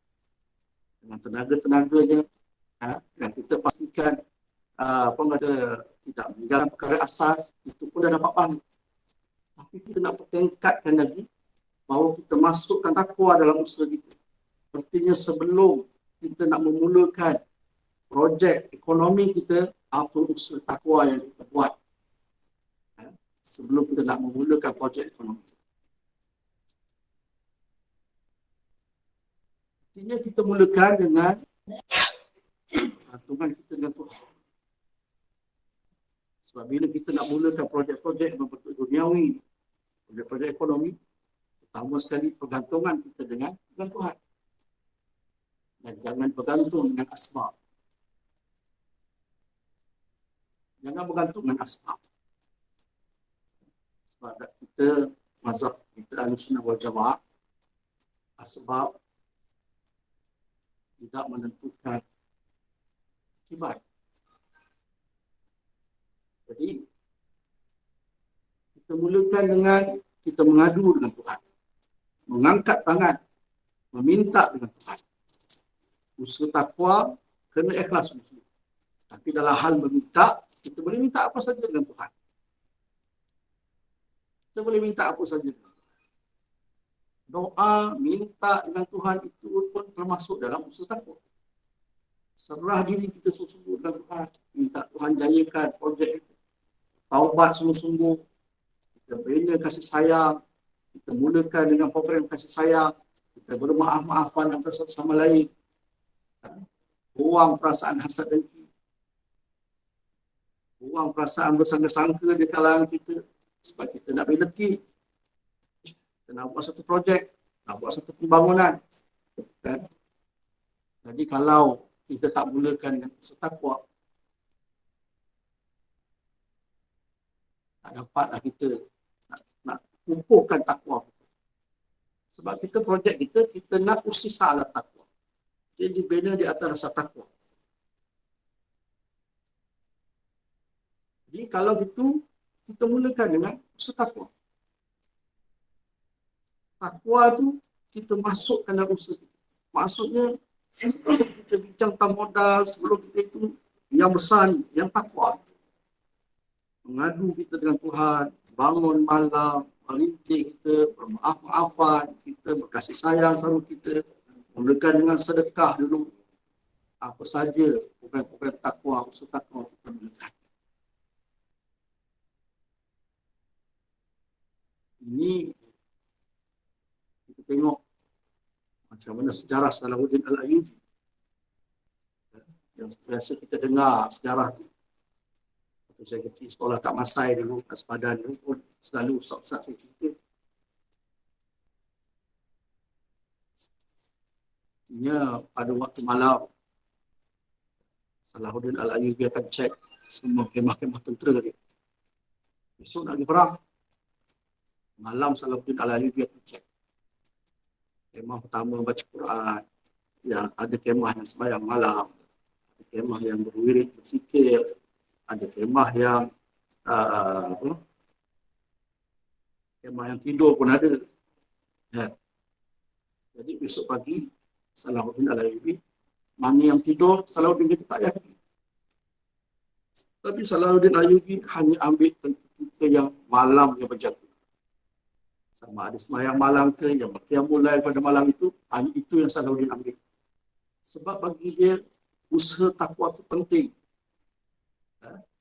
Dengan tenaga-tenaganya, dan kita pastikan tidak menjalankan perkara asas, itu pun dah dapat pahala. Tapi kita nak pertingkatkan lagi bahawa kita masukkan takwa dalam usaha kita. Artinya sebelum kita nak memulakan projek ekonomi kita, apa usaha takwa yang kita buat sebelum kita nak memulakan projek ekonomi. Artinya kita mulakan dengan gantungan kita dengan Tuhan. Sebab bila kita nak mulakan projek-projek yang berbentuk duniawi, projek-projek ekonomi, pertama sekali pergantungan kita dengan Tuhan. Dan jangan bergantung dengan asbab. Jangan bergantung dengan asbab. Sebab kita, mazhab kita Ahlussunnah wal Jamaah, asbab tidak menentukan akibat. Jadi, kita mulakan dengan kita mengadu dengan Tuhan. Mengangkat tangan. Meminta dengan Tuhan. Usaha takwa kena ikhlas. Tapi dalam hal meminta, kita boleh minta apa saja dengan Tuhan. Kita boleh minta apa saja. Doa, minta dengan Tuhan itu pun termasuk dalam usaha takwa. Serah diri kita sungguh-sungguh dengan Tuhan. Minta Tuhan jayakan projek itu. Taubat sungguh-sungguh. Kita bina kasih sayang. Kita mulakan dengan program kasih sayang. Kita bermaaf-maafan antara satu sama lain. Buang perasaan hasad dengki. Buang perasaan bersangka-sangka di kalangan kita. Sebab kita nak bina tim. Kita nak buat satu projek. Nak buat satu pembangunan. Kan? Jadi kalau kita tak mulakan dengan usaha takwa, tak dapatlah kita nak kumpulkan takwa. Sebab kita projek kita nak usaha ala takwa. Dia dibina di atas rasa takwa. Jadi kalau itu, kita mulakan dengan usaha takwa. Takwa tu kita masukkan dalam usaha kita. Maksudnya, kita bincang tentang modal sebelum kita itu yang besar, yang takwa. Mengadu kita dengan Tuhan, bangun malam, merintik kita, bermaaf-maafan, kita berkasih sayang sama kita, mulakan dengan sedekah dulu. Apa saja program-program takwa, usaha takwa kita mulakan. Ini kita tengok macam mana sejarah Salahuddin Al-Ayyubi. Yang biasa kita dengar sejarah tu. Waktu saya kecil sekolah kat Masai dulu, kat Sepadan dulu pun selalu ustaz-ustaz saya cerita. Artinya pada waktu malam, Salahuddin Al-Ayyubi akan cek semua kemah-kemah tentera dia. Besok nak pergi perang. Malam Salahuddin Al-Ayyubi akan cek. Kemah pertama baca Quran, yang ada kemah yang sembahyang malam, ada kemah yang berwirid berzikir, ada kemah yang kemah yang tidur pun ada. Ya. Jadi besok pagi Salahuddin Al-Ayyubi, mana yang tidur Salahuddin kita tak yakin. Tapi Salahuddin Al-Ayyubi hanya ambil tentera yang malam yang berjaga. Sama ada sembahyang malam ke, yang berqiyamul lail pada malam itu, hanya itu yang Salahuddin ambil. Sebab bagi dia, usaha takwa itu penting.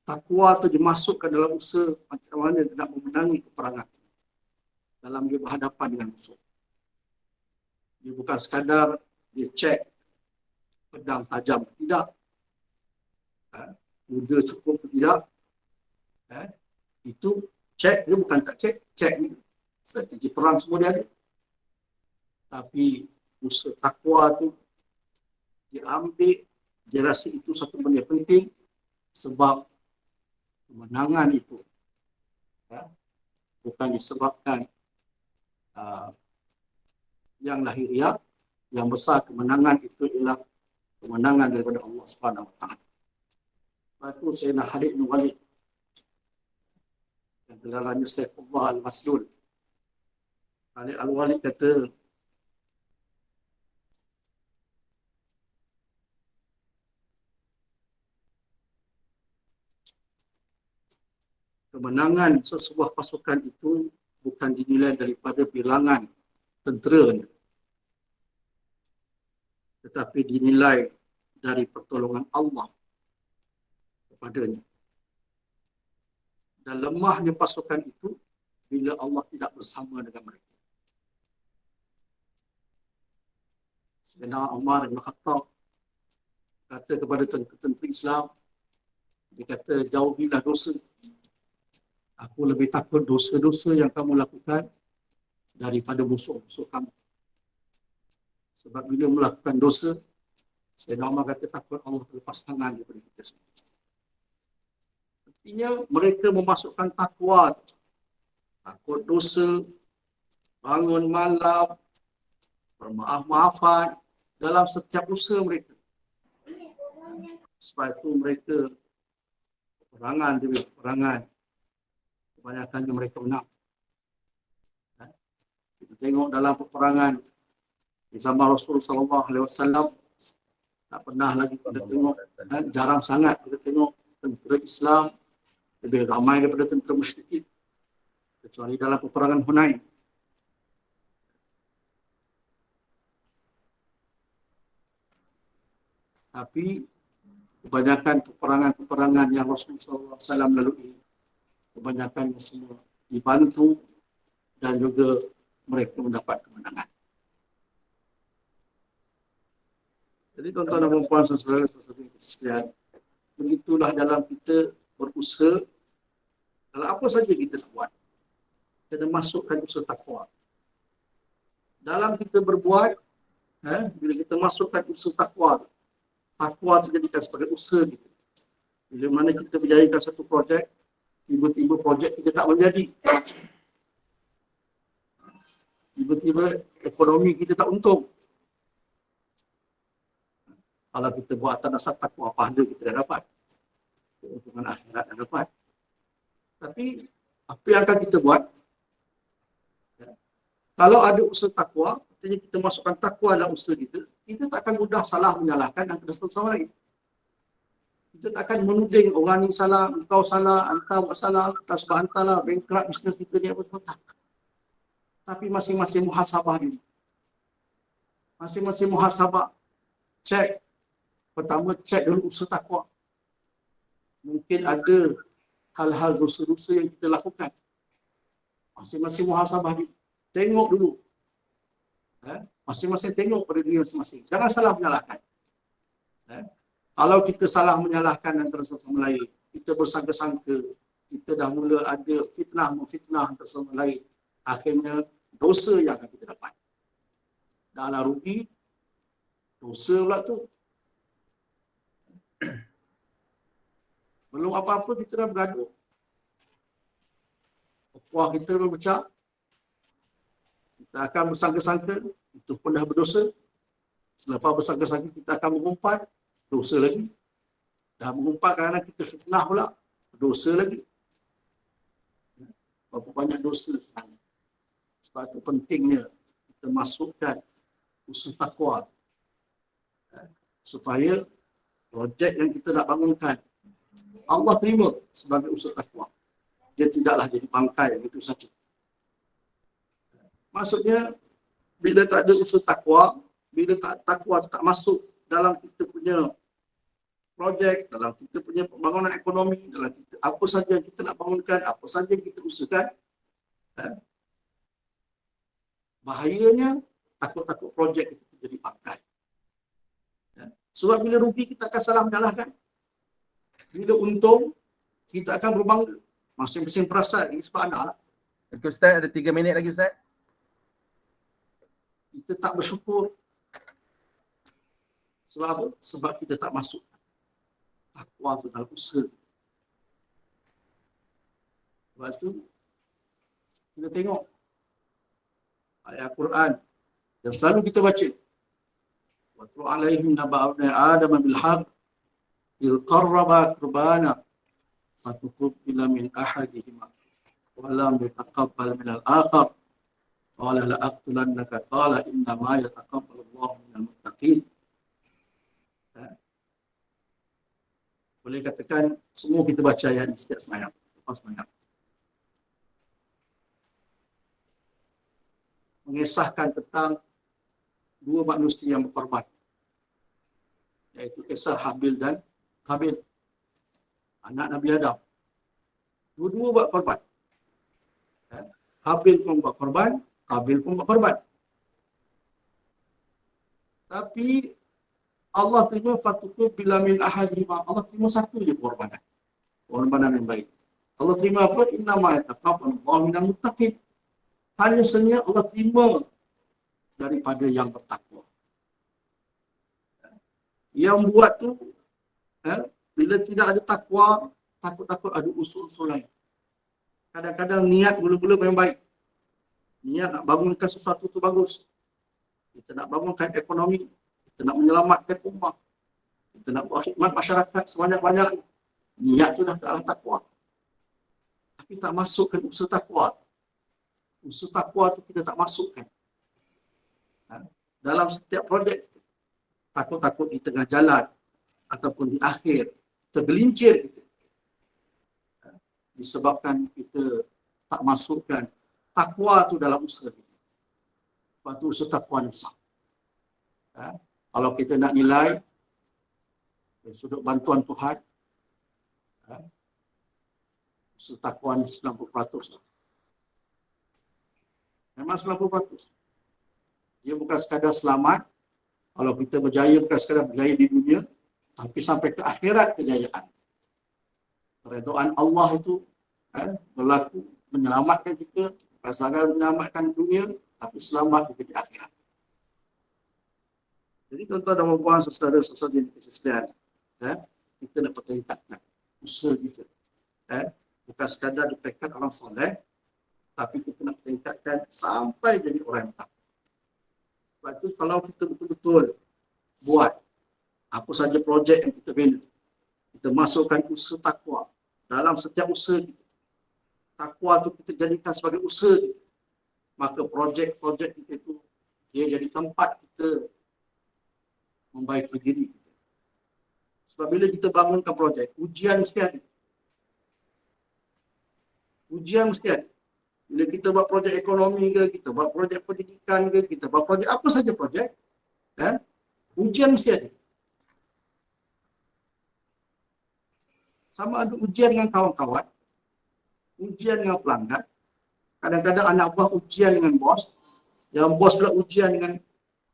Takwa itu dimasukkan dalam usaha macam mana dia nak memenangi peperangan. Dalam dia berhadapan dengan musuh. Dia bukan sekadar dia cek pedang tajam ke tidak. Kuda cukup ke tidak. Itu cek, dia bukan tak cek ni. Strategi perang semua dia ada. Tapi usaha takwa tu dia ambil, dia rasa itu satu benda penting sebab kemenangan itu bukan disebabkan yang lahiriah, yang besar kemenangan itu ialah kemenangan daripada Allah Subhanahu Wa Taala. Lepas tu Sayyidina Khalid bin Walid yang gelarnya Saifullah Al-Maslul, Khalid Al-Walid kata, kemenangan sesebuah pasukan itu bukan dinilai daripada bilangan tenteranya, tetapi dinilai dari pertolongan Allah kepadanya. Dan lemahnya pasukan itu bila Allah tidak bersama dengan mereka. Sayyidina Umar bin Khattab kata kepada tentera Islam, dia kata, jauhilah dosa. Aku lebih takut dosa-dosa yang kamu lakukan daripada musuh-musuh kamu. Sebab bila melakukan dosa, Sayyidina Umar kata takut Allah berlepas tangan daripada kita semua. Artinya mereka memasukkan takwa, takut dosa, bangun malam, bermaaf-maafan dalam setiap usaha mereka. Sebab itu mereka peperangan demi peperangan, kebanyakannya mereka menang. Kita tengok dalam peperangan di zaman Rasul sallallahu alaihi wasallam, tak pernah lagi kita tengok, jarang sangat kita tengok tentera Islam lebih ramai daripada tentera musyrikin, kecuali dalam peperangan Hunain. Tapi kebanyakan peperangan-peperangan yang Rasulullah SAW lalui, kebanyakannya semua dibantu dan juga mereka mendapat kemenangan. Jadi tuan-tuan dan puan-puan, saudara-saudari sekalian, begitulah dalam kita berusaha, dalam apa saja kita buat, kena masukkan usaha takwa. Dalam kita berbuat, bila kita masukkan usaha takwa, takwa dijadikan sebagai usaha kita. Bila mana kita berjadikan satu projek, tiba-tiba projek kita tak menjadi. Tiba-tiba ekonomi kita tak untung. Kalau kita buat atas dasar takwa, pahala kita dah dapat. Keuntungan akhirat dah dapat. Tapi, apa yang akan kita buat? Kalau ada usaha takwa, artinya kita masukkan takwa dalam usaha kita, kita tak akan mudah salah menyalahkan antara satu sama lain. Kita tak akan menuding orang ni salah, engkau salah, anta buat salah, tak sebab anta lah, bankrupt bisnes kita ni apa tak. Tapi masing-masing muhasabah diri. Masing-masing muhasabah. Cek. Pertama, cek dulu usaha takwa. Mungkin ada hal-hal dosa-dosa yang kita lakukan. Masing-masing muhasabah diri. Tengok dulu. Masing-masing tengok pada diri masing-masing. Jangan salah menyalahkan. Kalau kita salah menyalahkan antara satu sama lain, kita bersangka-sangka, kita dah mula ada fitnah-memfitnah antara sama lain, akhirnya dosa yang akan kita dapat. Dah lah rugi, dosa pula tu. Belum apa-apa kita dah bergaduh. Ukhuwah kita berpecah. Kita akan bersangka-sangka, itu pun dah berdosa. Selepas bersangka-sangka kita akan mengumpat, dosa lagi. Dah mengumpat kerana kita fitnah pula, dosa lagi. Berapa banyak dosa sebenarnya. Sebab itu pentingnya kita masukkan usaha takwa. Supaya projek yang kita nak bangunkan, Allah terima sebagai usaha takwa. Dia tidaklah jadi bangkai begitu saja. Maksudnya, bila tak ada usaha takwa, bila takwa tak masuk dalam kita punya projek, dalam kita punya pembangunan ekonomi, dalam kita, apa saja yang kita nak bangunkan, apa saja yang kita usahakan, bahayanya takut-takut projek itu jadi bangkai. Sebab bila rugi, kita akan salah menyalahkan. Bila untung, kita akan berbangga. Masing-masing perasan, ini sebab anak lah. Okay, Ustaz, ada 3 minit lagi Ustaz. Kita tak bersyukur. Sebab apa? Sebab kita tak masuk takwa tu dalam usaha. Sebab tu, kita tengok ayat Quran yang selalu kita baca. وَاتْلُ عَلَيْهِمْ نَبَأَ ابْنَيْ آدَمَ بِالْحَقِّ إِذْ قَرَّبَا قُرْبَانًا فَتُقُبِّلَ مِنْ أَحَدِهِمَا وَلَمْ يَتَقَبَّلْ مِنَ الْآخَرِ قَالَ لَأَقْتُلَنَّكَ قَالَ إِنَّمَا يَتَقَبَّلُ اللَّهُ مِنَ الْمُتَّقِينَ. Boleh katakan semua kita baca ayat ini setiap sembahyang, lepas sembahyang. Mengisahkan tentang dua manusia yang berkorban, iaitu kisah Habil dan Qabil, anak Nabi Adam. Dua-dua buat korban. Habil pun buat korban, Qabil pun buat korban. Tapi Allah terima fatuqu bila min ahadihima. Allah terima satu je korbanan. Korbanan yang baik. Allah terima apa? Innama yataqabbalu Allahu minal muttaqin. Hanya saja Allah terima daripada yang bertakwa. Yang buat tu, bila tidak ada takwa, takut-takut ada usul-usul lain. Kadang-kadang niat mula-mula memang baik. Niat nak bangunkan sesuatu tu bagus. Kita nak bangunkan ekonomi, kita nak menyelamatkan ummah, kita nak buat khidmat masyarakat sebanyak-banyak. Niat tu dah ke arah takwa. Tapi tak masukkan usaha takwa. Usaha takwa tu kita tak masukkan dalam setiap projek kita. Takut-takut di tengah jalan ataupun di akhir tergelincir kita. Disebabkan kita tak masukkan takwa tu dalam usaha kita. Sebab tu usaha takwa ni besar. Kalau kita nak nilai, Dari sudut bantuan Tuhan, usaha takwa ni 90% lah. Memang 90%. Dia bukan sekadar selamat. Kalau kita berjaya bukan sekadar berjaya di dunia, tapi sampai ke akhirat kejayaan. Keredaan Allah itu berlaku menyelamatkan kita, bukan sekadar menyelamatkan dunia, tapi selamat juga di akhirat. Jadi tuan-tuan dan puan, saudara-saudara yang dikasihi sekalian, kita nak pertingkatkan usaha kita. Bukan sekadar di peringkat orang soleh, tapi kita nak tingkatkan sampai jadi orang yang takwa. Sebab itu kalau kita betul-betul buat apa saja projek yang kita bina, kita masukkan usaha takwa dalam setiap usaha kita. Takwa itu kita jadikan sebagai usaha kita. Maka projek-projek kita itu dia jadi tempat kita membaiki diri kita. Sebab bila kita bangunkan projek, ujian mesti ada. Ujian mesti ada. Bila kita buat projek ekonomi ke, kita buat projek pendidikan ke, kita buat projek apa saja projek, ujian mesti ada. Sama ada ujian dengan kawan-kawan, ujian dengan pelanggan, kadang-kadang anak buah ujian dengan bos, yang bos pula ujian dengan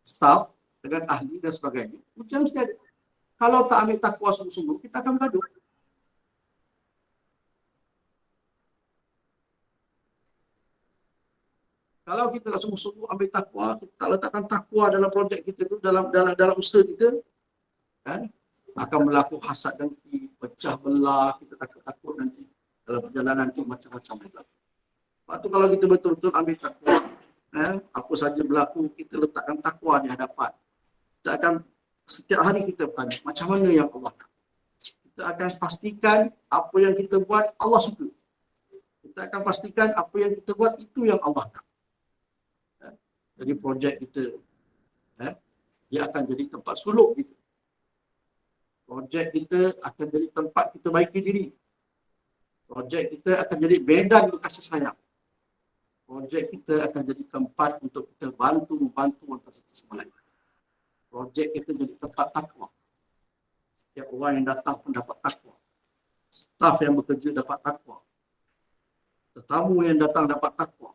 staff, dengan ahli dan sebagainya. Ujian mesti ada. Kalau tak ambil takwa sungguh-sungguh, kita akan bergaduh. Kalau kita tak sungguh-sungguh ambil takwa, kita tak letakkan takwa dalam projek kita tu, dalam usaha kita, akan berlaku hasad dengki, pecah belah, kita takut nanti dalam perjalanan tu macam-macam berlaku. Lepas tu kalau kita betul-betul ambil takwa, apa saja berlaku, kita letakkan takwa di hadapan. Kita akan setiap hari kita bertanya, macam mana yang Allah nak? Kita akan pastikan apa yang kita buat Allah suka. Kita akan pastikan apa yang kita buat itu yang Allah nak. Jadi projek kita dia akan jadi tempat suluk kita. Projek kita akan jadi tempat kita baiki diri. Projek kita akan jadi medan kasih sayang. Projek kita akan jadi tempat untuk kita membantu antara satu sama lain. Projek kita jadi tempat takwa. Setiap orang yang datang pun dapat takwa. Staf yang bekerja dapat takwa. Tetamu yang datang dapat takwa.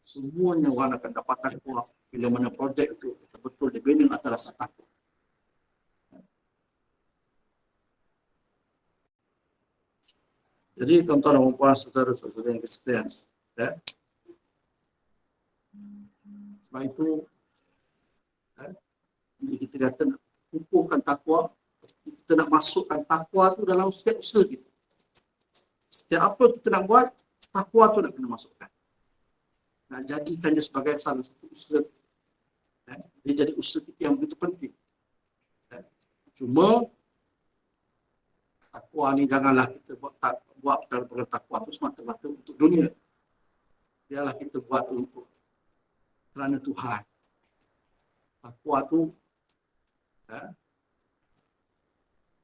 Semuanya orang akan dapat takwa bila mana projek itu betul-betul dibina atas rasa takwa. Jadi tuan-tuan dan puan, saudara-saudara yang sekalian, sebab itu bila kita kata nak kukuhkan takwa, kita nak masukkan takwa tu dalam setiap usaha kita. Setiap apa kita nak buat, takwa tu nak kena masukkan. Nak jadikan dia sebagai salah satu usaha. Dia jadi usaha kita yang begitu penting. Cuma takwa ni janganlah kita buat perkara takwa tu semata-mata untuk dunia. Biarlah kita buat untuk kerana Tuhan. Takwa tu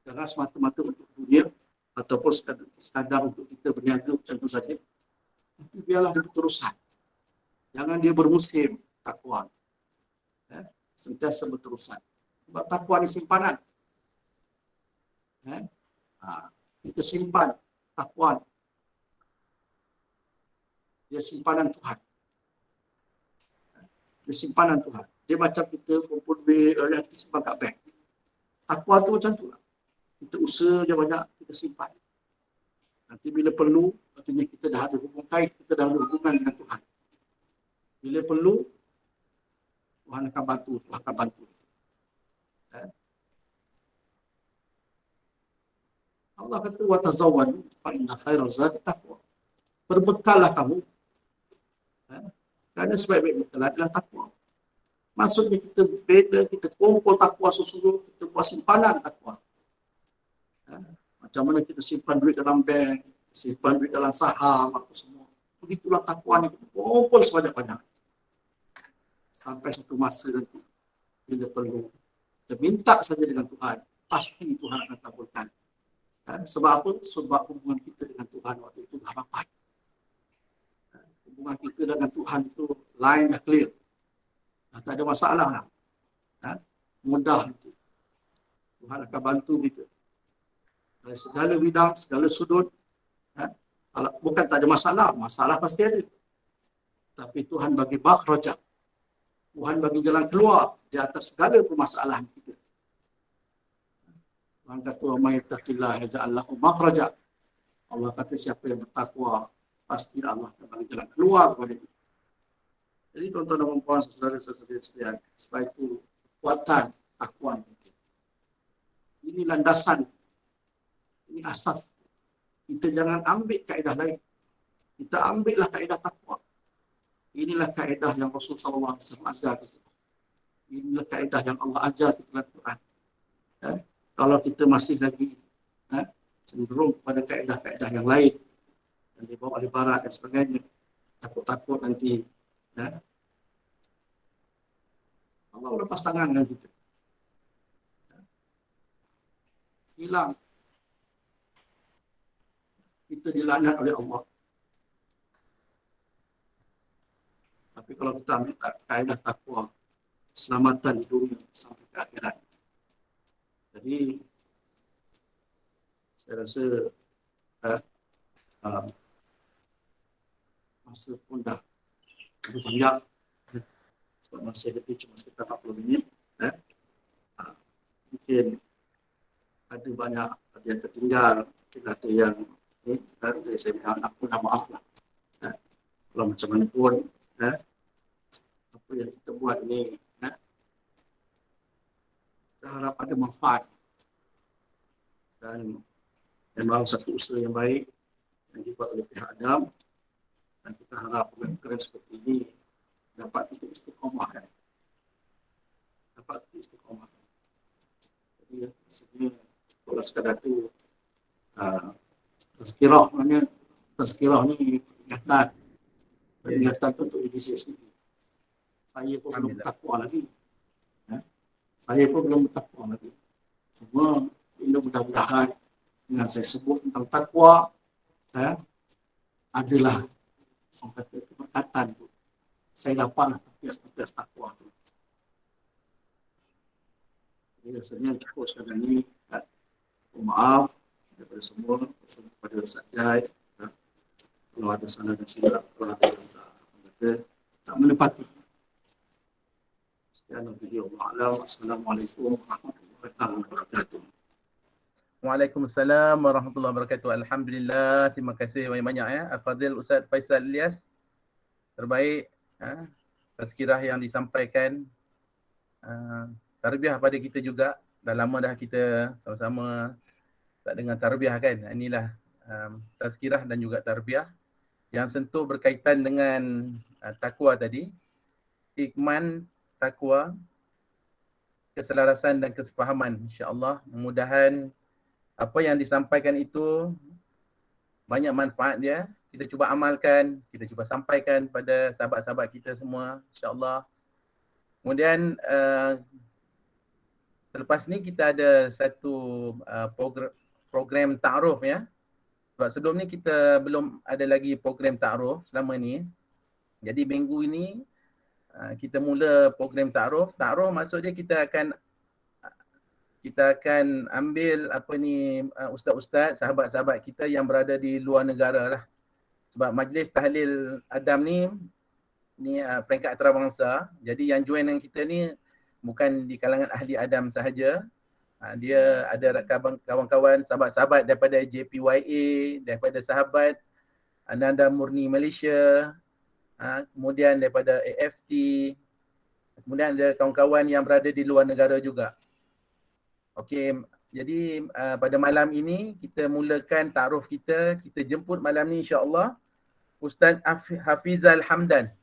jangan semata-mata untuk dunia ataupun sekadar untuk kita berniaga macam tu saja. Tapi biarlah dia berterusan. Jangan dia bermusim takwa. Sentiasa berterusan. Sebab takwa ni simpanan. Kita simpan takwa. Dia simpanan Tuhan. Dia simpanan Tuhan. Dia macam kita kumpul duit, kita simpan kat bank. Takwa tu macam tu lah. Kita usaha dia banyak, kita simpan. Nanti bila perlu, artinya kita dah ada hubungan kait, kita dah ada hubungan dengan Tuhan. Bila perlu, Tuhan akan bantu. Allah kata, wa tazawwadu fa inna khairal zadi taqwa. Berbekallah kamu. Kerana sebaik-baik bekal adalah takwa. Maksudnya kita beda, kita kumpul takwa sesungguh, kita buat simpanan takwa. Macam mana kita simpan duit dalam bank, simpan duit dalam saham, apa semua. Begitulah takwa ni, kita kumpul sebanyak-banyak. Sampai satu masa nanti, bila perlu, kita minta saja dengan Tuhan, pasti Tuhan akan kabulkan. Sebab apa? Sebab hubungan kita dengan Tuhan waktu itu dah rapat. Hubungan kita dengan Tuhan itu line dah clear. Tak ada masalah lah. Mudah itu. Tuhan akan bantu kita. Dari segala bidang, segala sudut. Kalau bukan tak ada masalah, masalah pasti ada. Tapi Tuhan bagi makhrajah. Tuhan bagi jalan keluar di atas segala permasalahan kita. Tuhan kata, "Wa may yattaqillah yaj'al lahu makhraja." Allah kata siapa yang bertakwa, pasti Allah akan bagi jalan keluar kepada dia. Jadi tuan-tuan dan puan, saudara-saudara sekalian, sebab itu kekuatan takwa kita. Ini landasan, ini asas. Kita jangan ambil kaedah lain. Kita ambillah kaedah takwa. Inilah kaedah yang Rasulullah SAW ajar kita. Inilah kaedah yang Allah ajar kita dalam Quran. Kalau kita masih lagi cenderung kepada kaedah-kaedah yang lain yang dibawa oleh barat dan sebagainya, takut-takut nanti Allah lepas tangan dengan kita. Hilang. Kita dilaknat oleh Allah. Tapi kalau kita ambil kaedah takwa, keselamatan di dunia sampai ke akhirat. Jadi saya rasa masa pun dah panjang. Sebab masih lebih cuma sekitar 40 minit. Mungkin ada banyak ada yang tertinggal, mungkin ada yang saya minta maaf lah. Kalau macam mana pun apa yang kita buat ini kita harap ada manfaat dan memang satu usaha yang baik yang dibuat oleh pihak Adam, dan kita harap program seperti ini dapat kita istiqamah dapat kita istiqamah. Jadi sebenarnya kalau sekadar tu tazkirah, maknanya tazkirah ni peringatan tu untuk diri saya sendiri. Saya pun belum bertakwa lagi. Saya pun belum bertakwa lagi. Cuma mudah-mudahan dengan saya sebut tentang takwa adalah orang kata keberkatan tu. Saya dapatlah tapias-tapias takwa tu. Jadi rasanya cukup sekadar ni. Maaf daripada semua, kepada Ustaz Jai. Kalau ada salah dan silap, kalau ada yang tak menepati. Sekian video. Assalamualaikum warahmatullahi wabarakatuh. Waalaikumsalam warahmatullahi wabarakatuh. Alhamdulillah, terima kasih banyak-banyak Al-Fadhil Ustaz Faisal Ilyas. Terbaik tazkirah yang disampaikan. Tarbiyah pada kita juga. Dah lama dah kita sama-sama tak dengar tarbiyah kan. Inilah tazkirah dan juga tarbiyah yang sentuh berkaitan dengan takwa tadi. Hikman takwa, keselarasan dan kesepahaman. InsyaAllah mudah-mudahan apa yang disampaikan itu banyak manfaat dia. Kita cuba amalkan, kita cuba sampaikan pada sahabat-sahabat kita semua, insyaAllah. Kemudian selepas ni kita ada satu program ta'aruf ya. Sebab sebelum ni kita belum ada lagi program ta'aruf selama ni. Jadi minggu ini kita mula program ta'aruf. Ta'aruf maksud dia kita akan ambil ustaz-ustaz, sahabat-sahabat kita yang berada di luar negara lah. Sebab majlis tahlil Adam ni peringkat antarabangsa. Jadi yang join dengan kita ni bukan di kalangan ahli Adam sahaja. Dia ada kawan-kawan, sahabat-sahabat daripada JPYA, daripada sahabat Ananda Murni Malaysia, kemudian daripada AFT, kemudian ada kawan-kawan yang berada di luar negara juga. Okey, jadi pada malam ini kita mulakan ta'aruf kita. Kita jemput malam ni insya-Allah Ustaz Hafizal Hamdan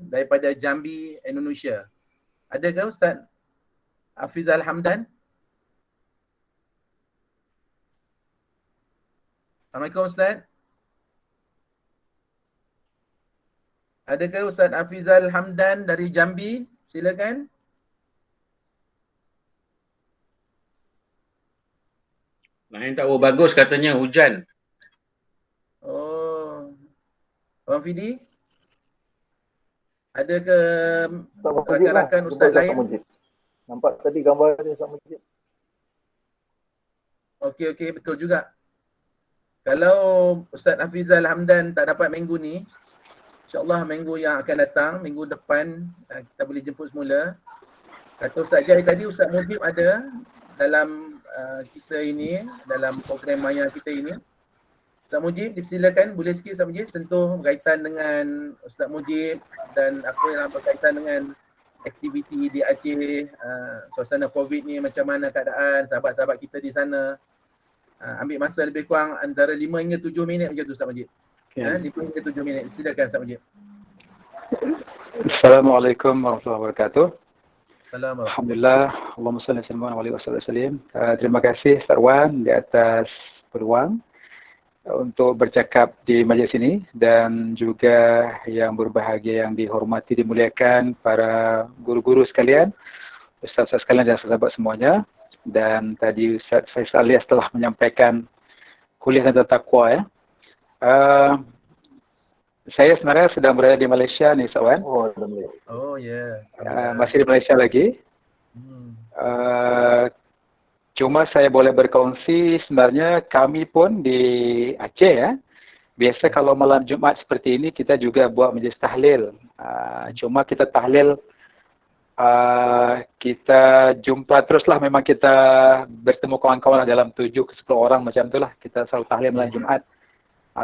daripada Jambi, Indonesia. Adakah Ustaz Hafizal Hamdan? Assalamualaikum Ustaz. Adakah Ustaz Hafizal Hamdan dari Jambi? Silakan. Main tak bagus katanya hujan. Oh. Abang Fidi? Adakah rakan-rakan Ustaz lain? Nampak tadi gambar dia Ustaz Majid. Okey, betul juga. Kalau Ustaz Hafizal Hamdan tak dapat minggu ni, InsyaAllah minggu yang akan datang, minggu depan kita boleh jemput semula. Kata Ustaz Jai tadi, Ustaz Mujib ada dalam kita ini, dalam program maya kita ini. Ustaz Mujib, dipersilakan boleh sikit Ustaz Mujib sentuh berkaitan dengan Ustaz Mujib dan apa yang berkaitan dengan aktiviti di Aceh, suasana COVID ni macam mana keadaan sahabat-sahabat kita di sana. Ambil masa lebih kurang antara 5 hingga 7 minit macam tu Ustaz Mujib. 5 hingga 7 minit. Silakan Ustaz Mujib. Assalamualaikum warahmatullahi wabarakatuh. Assalamualaikum. Alhamdulillah. Allahumma salli ala wa sallim. Terima kasih Ustaz Wan di atas peluang untuk bercakap di majlis ini dan juga yang berbahagia yang dihormati dimuliakan para guru-guru sekalian, ustaz-ustaz sekalian dan sahabat semuanya. Dan tadi Ustaz Faisal Alias telah menyampaikan kuliah tentang takwa ya. Saya sebenarnya sedang berada di Malaysia nih Ustaz Wan. Oh ya. Masih di Malaysia lagi. Cuma saya boleh berkongsi sebenarnya kami pun di Aceh ya. Biasa kalau malam Jumaat seperti ini kita juga buat majlis tahlil. Cuma kita tahlil kita jumpa teruslah, memang kita bertemu kawan-kawan dalam 7 ke 10 orang macam itulah. Kita selalu tahlil malam Jumaat.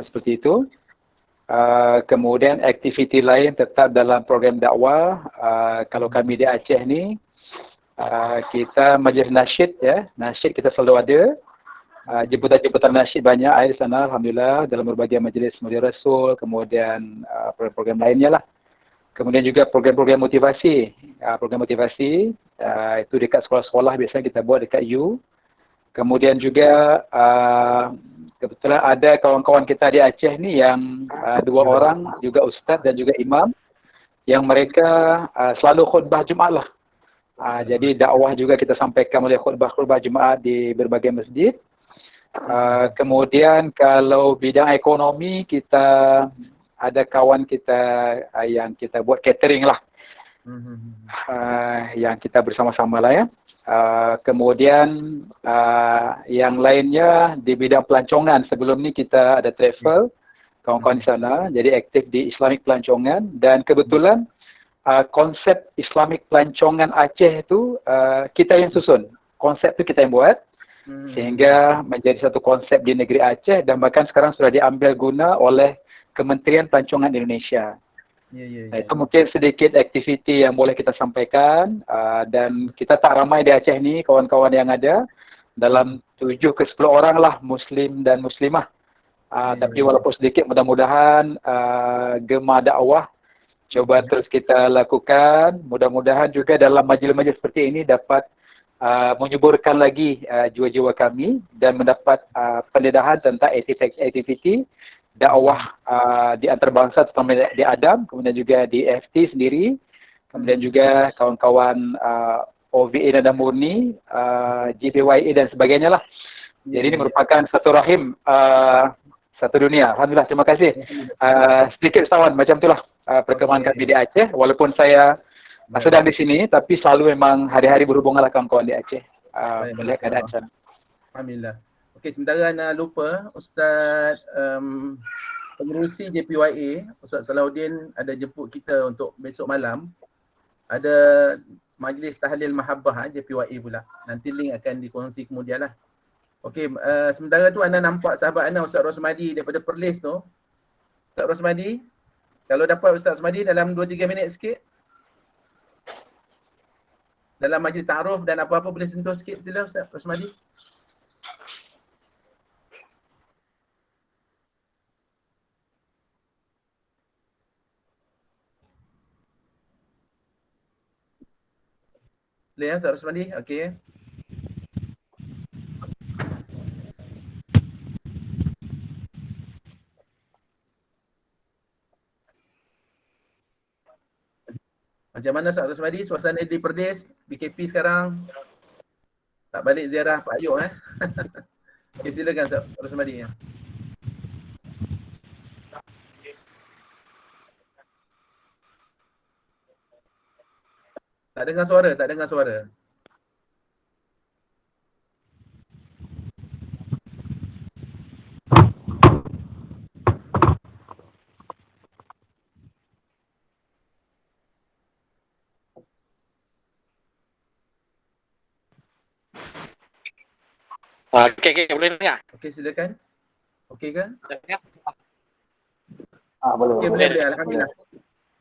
Seperti itu. Kemudian aktiviti lain tetap dalam program dakwah. Kalau kami di Aceh ni kita majlis nasyid ya. Nasyid kita selalu ada. Jemputan-jemputan nasyid banyak ada di sana alhamdulillah dalam berbagai majlis Mulia Rasul, kemudian program-program lainnya lah. Kemudian juga program-program motivasi. Program motivasi itu dekat sekolah-sekolah biasanya kita buat dekat U. Kemudian juga kebetulan ada kawan-kawan kita di Aceh ni yang 2 orang juga ustaz dan juga imam yang mereka selalu khutbah Jumaat lah. Jadi dakwah juga kita sampaikan oleh khutbah Jumaat di berbagai masjid. Kemudian kalau bidang ekonomi kita ada kawan kita yang kita buat catering lah. Yang kita bersama-sama lah ya. Kemudian yang lainnya di bidang pelancongan. Sebelum ni kita ada travel, kawan-kawan di sana. Jadi aktif di Islamic pelancongan. Dan kebetulan konsep Islamic pelancongan Aceh itu kita yang susun. Konsep itu kita yang buat. Sehingga menjadi satu konsep di negeri Aceh dan bahkan sekarang sudah diambil guna oleh Kementerian Pelancongan Indonesia. Itu mungkin sedikit aktiviti yang boleh kita sampaikan dan kita tak ramai di Aceh ni kawan-kawan yang ada dalam 7 ke 10 orang lah Muslim dan Muslimah. Tapi walaupun sedikit mudah-mudahan gemar dakwah coba terus kita lakukan. Mudah-mudahan juga dalam majlis-majlis seperti ini dapat menyuburkan lagi jiwa-jiwa kami dan mendapat pendedahan tentang aktiviti dakwah di antarabangsa terutama di Adam, kemudian juga di FT sendiri, kemudian juga kawan-kawan OVA dan Murni, GPYA dan sebagainya lah. Jadi ini merupakan satu rahim, satu dunia. Alhamdulillah, terima kasih. Sedikit sawan macam itulah perkembangan kami di Aceh, walaupun saya sedang di sini, tapi selalu memang hari-hari berhubungan lah kawan-kawan di Aceh. Melihat keadaan sana. Alhamdulillah. Okey, sementara Ana lupa, Ustaz pengerusi JPYA, Ustaz Salahuddin ada jemput kita untuk besok malam. Ada majlis tahlil mahabbah JPYA pula. Nanti link akan dikongsi kemudian lah. Okey, sementara tu Ana nampak sahabat Ana Ustaz Rosmadi daripada Perlis tu. Ustaz Rosmadi, kalau dapat Ustaz Rosmadi dalam 2-3 minit sikit. Dalam majlis ta'aruf dan apa-apa boleh sentuh sikit sila Ustaz Rosmadi. Boleh ya Ustaz Rosmadi? Okey. Macam mana Ustaz Rosmadi? Suasana di Perlis, BKP sekarang? Tak balik ziarah Pak Ayub Okey, silakan Ustaz Rosmadi ya. Tak dengar suara, tak dengar suara. Okey, boleh dengar? Okey, silakan. Okey kan? Dengar? Boleh. Okey, boleh. Alhamdulillah.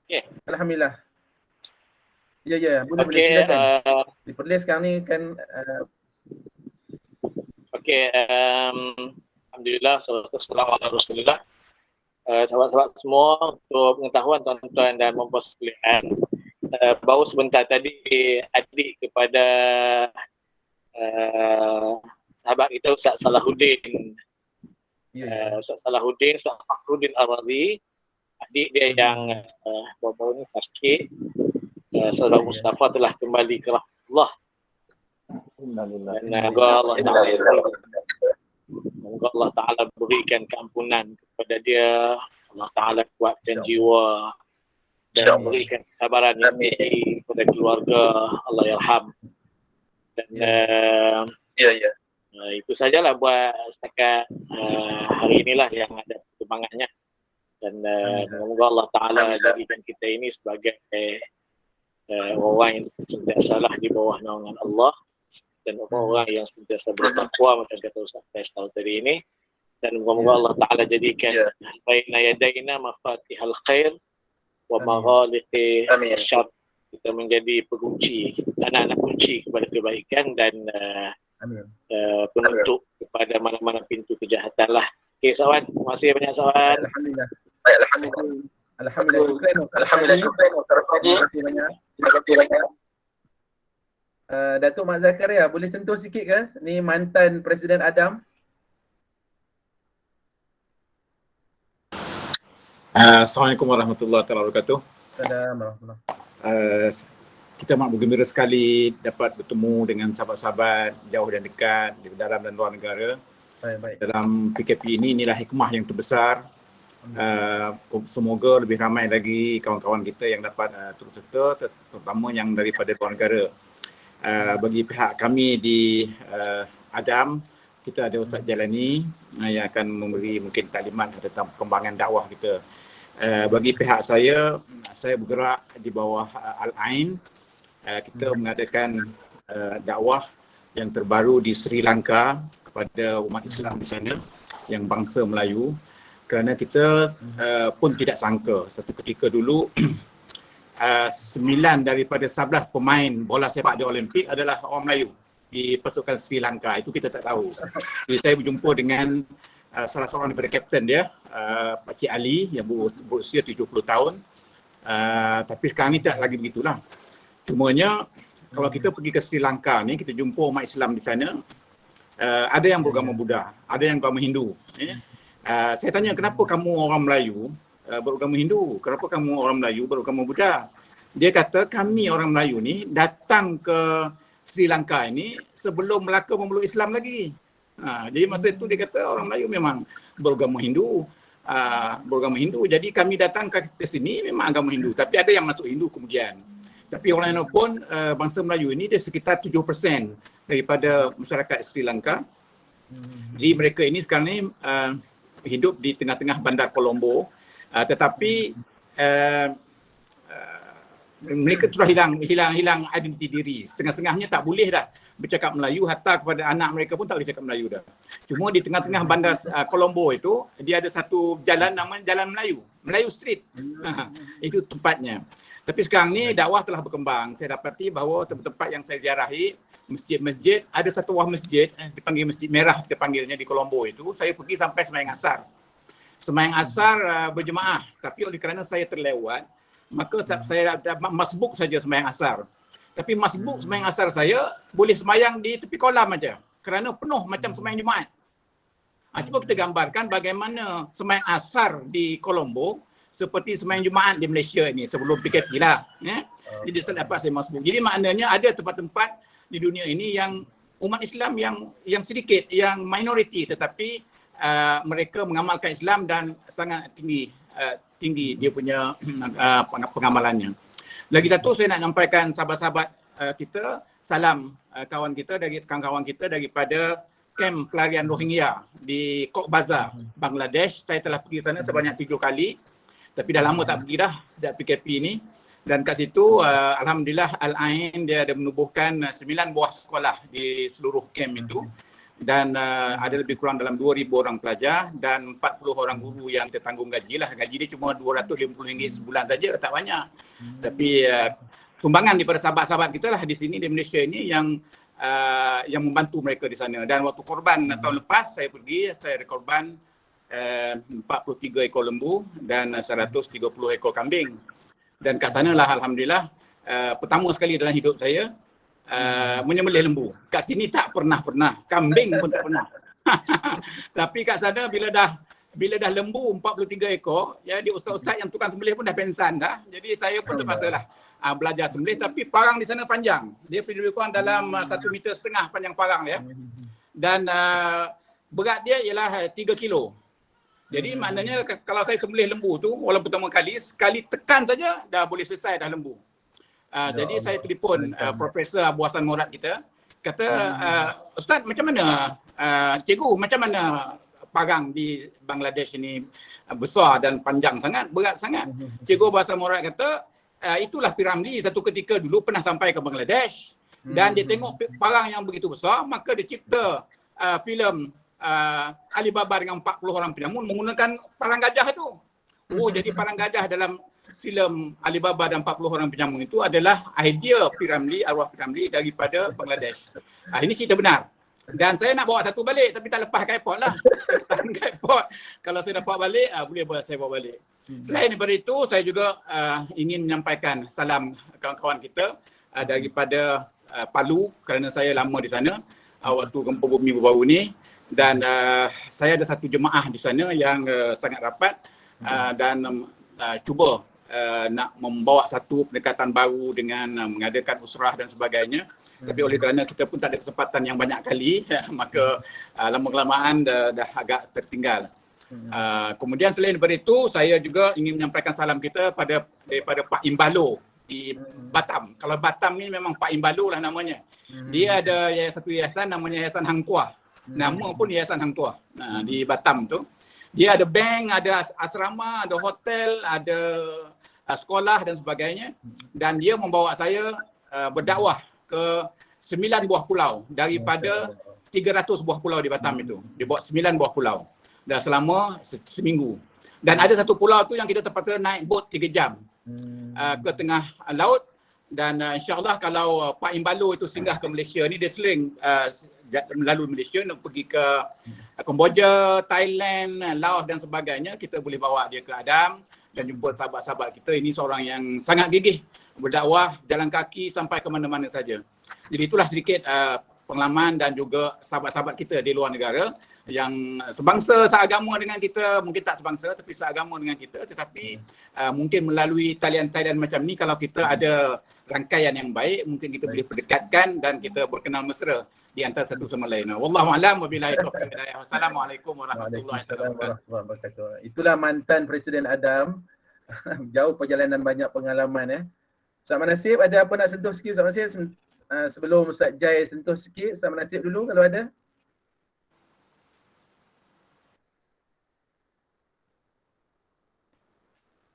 Okey. Alhamdulillah. Ya, boleh Okey, silakan. Di Perlis sekarang ni kan okey, alhamdulillah, sallallahu alaihi wasallam. Sahabat-sahabat semua, untuk pengetahuan tuan-tuan dan puan-puan sekalian, baru sebentar tadi adik kepada sahabat kita Ustaz Salahuddin, Ustaz Salahuddin Fakhruddin Ar-Razi, adik dia yang baru-baru ni sakit, saudara Mustafa telah kembali ke rahmatullah. Dan semoga Allah Ta'ala berikan keampunan kepada dia, Allah Ta'ala kuatkan jiwa dan berikan kesabaran yang tinggi kepada keluarga, Allah yarham. Dan itu sajalah buat setakat hari inilah yang ada perkembangannya. Dan semoga Allah Ta'ala jadikan kita ini sebagai orang yang sentiasa di bawah naungan Allah, dan orang-orang yang sentiasa bertakwa macam kata Ustaz Faisal tadi ini. Dan semoga Allah Ta'ala jadikan baina yadaina mafatihal khair wa maghaliqi syarr, kita menjadi pengunci, anak-anak kunci kepada kebaikan dan penutup kepada mana-mana pintu kejahatan lah. Okey Sawan, terima kasih banyak Sawan. Alhamdulillah. Alhamdulillah, syukran Ustaz Rafadi. Terima kasih banyak. Datuk Mak Zakaria, boleh sentuh sikit ke? Ni mantan Presiden Adam. Assalamualaikum warahmatullahi wabarakatuh. Assalamualaikum. Kita amat bergembira sekali dapat bertemu dengan sahabat-sahabat jauh dan dekat di dalam dan luar negara. Baik. Dalam PKP ini, inilah hikmah yang terbesar. Semoga lebih ramai lagi kawan-kawan kita yang dapat turut serta, terutama yang daripada luar negara. Bagi pihak kami di Adam, kita ada Ustaz Jalani yang akan memberi mungkin taklimat tentang perkembangan dakwah kita. Bagi pihak saya bergerak di bawah Al-Ain. Kita mengadakan dakwah yang terbaru di Sri Lanka kepada umat Islam di sana yang bangsa Melayu, kerana kita pun tidak sangka satu ketika dulu 9 daripada 11 pemain bola sepak di Olimpik adalah orang Melayu di pasukan Sri Lanka. Itu kita tak tahu. Jadi saya berjumpa dengan salah seorang daripada kapten dia, Pak Cik Ali yang berusia 70 tahun. Tapi sekarang ni tak lagi begitulah. Cumanya kalau kita pergi ke Sri Lanka ni, kita jumpa umat Islam di sana. Ada yang beragama Buddha, ada yang beragama Hindu. Saya tanya, kenapa kamu orang Melayu beragama Hindu? Kenapa kamu orang Melayu beragama Buddha? Dia kata, kami orang Melayu ni datang ke Sri Lanka ini sebelum Melaka memeluk Islam lagi. Jadi masa itu dia kata orang Melayu memang beragama Hindu. Jadi kami datang ke sini memang agama Hindu. Tapi ada yang masuk Hindu kemudian. Tapi orang lain pun bangsa Melayu ini dia sekitar 7% daripada masyarakat Sri Lanka. Jadi mereka ini sekarang ni hidup di tengah-tengah bandar Colombo. Tetapi mereka sudah hilang identiti diri. Setengah-setengahnya tak boleh dah bercakap Melayu, hatta kepada anak mereka pun tak boleh cakap Melayu dah. Cuma di tengah-tengah bandar Colombo itu, dia ada satu jalan namanya Jalan Melayu, Melayu Street. Itu tempatnya. Tapi sekarang ni dakwah telah berkembang. Saya dapati bahawa tempat-tempat yang saya ziarahi, masjid-masjid, ada satu buah masjid, dipanggil Masjid Merah, kita panggilnya di Colombo itu, saya pergi sampai sembahyang asar. Sembahyang asar berjemaah, tapi oleh kerana saya terlewat, maka saya ada masbuk saja sembahyang asar. Tapi masbuk sembahyang asar saya boleh sembahyang di tepi kolam aja, kerana penuh macam sembahyang Jumaat. Cuba kita gambarkan bagaimana sembahyang asar di Colombo seperti sembahyang Jumaat di Malaysia ni sebelum PKP lah. Jadi saya dapat saya masbuk. Jadi maknanya ada tempat-tempat di dunia ini yang umat Islam yang sedikit, yang minoriti, tetapi mereka mengamalkan Islam dan sangat tinggi dia punya pengamalannya. Lagi satu saya nak nyampaikan sahabat-sahabat kita, salam kawan kita daripada kem pelarian Rohingya di Cox's Bazar, Bangladesh. Saya telah pergi sana sebanyak 3 kali. Tapi dah lama tak pergi dah sejak PKP ni. Dan kat situ alhamdulillah Al-Ain dia ada menubuhkan 9 buah sekolah di seluruh kem itu. dan ada lebih kurang dalam 2,000 orang pelajar dan 40 orang guru yang kita tanggung gaji lah. Gaji dia cuma RM250 sebulan saja, tak banyak. Tapi sumbangan daripada sahabat-sahabat kita lah di sini di Malaysia ini yang membantu mereka di sana. Dan waktu korban tahun lepas saya pergi, saya ada korban 43 ekor lembu dan 130 ekor kambing. Dan kat sana lah alhamdulillah pertama sekali dalam hidup saya menyembelih lembu. Kat sini tak pernah, kambing pun tak pernah. Tapi kat sana bila dah lembu 43 ekor, ya di ustaz-ustaz yang tukang sembelih pun dah pensan dah. Jadi saya pun terpaksa lah belajar sembelih, tapi parang di sana panjang. Dia lebih kurang dalam 1,5 meter panjang parang dia. Dan berat dia ialah 3 kilo. Jadi maknanya kalau saya sembelih lembu tu walaupun pertama kali, sekali tekan saja dah boleh selesai dah lembu. Jadi saya telefon Profesor Abu Hassan Murad kita, kata Ustaz macam mana, cikgu macam mana parang di Bangladesh ini besar dan panjang sangat, berat sangat. Cikgu Abu Hassan Murad kata itulah P.Ramlee satu ketika dulu pernah sampai ke Bangladesh dan dia tengok parang yang begitu besar, maka dia cipta filem Alibaba dengan 40 orang penyamun menggunakan parang gajah tu. Jadi parang gajah dalam filem Alibaba dan 40 orang penyamun itu adalah idea P.Ramlee, arwah P.Ramlee daripada Bangladesh. Ini cerita benar. Dan saya nak bawa satu balik tapi tak lepas ke airport lah. Tahan ke airport. Kalau saya dapat balik, boleh saya bawa balik. Selain daripada itu, saya juga ingin menyampaikan salam kawan-kawan kita daripada Palu kerana saya lama di sana waktu gempa bumi baru ni. Dan saya ada satu jemaah di sana yang sangat rapat dan cuba nak membawa satu pendekatan baru dengan mengadakan usrah dan sebagainya. Tapi oleh kerana kita pun tak ada kesempatan yang banyak kali, maka lama-kelamaan dah agak tertinggal. Kemudian selain daripada itu, saya juga ingin menyampaikan salam kita daripada Pak Imbalo di Batam. Kalau Batam ni memang Pak Imbalo lah namanya. Dia ada satu yayasan namanya Yayasan Hang Tuah. Nama pun Yayasan Hang Tuah di Batam tu. Dia ada bank, ada asrama, ada hotel, ada sekolah dan sebagainya. Dan dia membawa saya berdakwah ke 9 buah pulau daripada 300 buah pulau di Batam itu. Dia bawa 9 buah pulau. Dah selama seminggu. Dan ada satu pulau tu yang kita terpaksa naik bot 3 jam ke tengah laut. Dan insyaAllah kalau Pak Imbalo itu singgah ke Malaysia ni, dia sering melalui Malaysia nak pergi ke Kemboja, Thailand, Laos dan sebagainya, kita boleh bawa dia ke Adam dan jumpa sahabat-sahabat kita. Ini seorang yang sangat gigih berdakwah jalan kaki sampai ke mana-mana saja. Jadi itulah sedikit pengalaman dan juga sahabat-sahabat kita di luar negara yang sebangsa, seagama dengan kita, mungkin tak sebangsa tapi seagama dengan kita, tetapi mungkin melalui talian-talian macam ni kalau kita ada rangkaian yang baik, mungkin kita boleh berdekatkan dan kita berkenal mesra di antara satu sama lain. Wallahu a'lam wa billahi taufiq hidayah. Wassalamualaikum warahmatullahi wabarakatuh. Itulah mantan Presiden Adam. Jauh perjalanan, banyak pengalaman. Ustaz Manasib, ada apa nak sentuh sikit Ustaz Manasib? Sebelum Ustaz Jai sentuh sikit, Ustaz Manasib dulu kalau ada.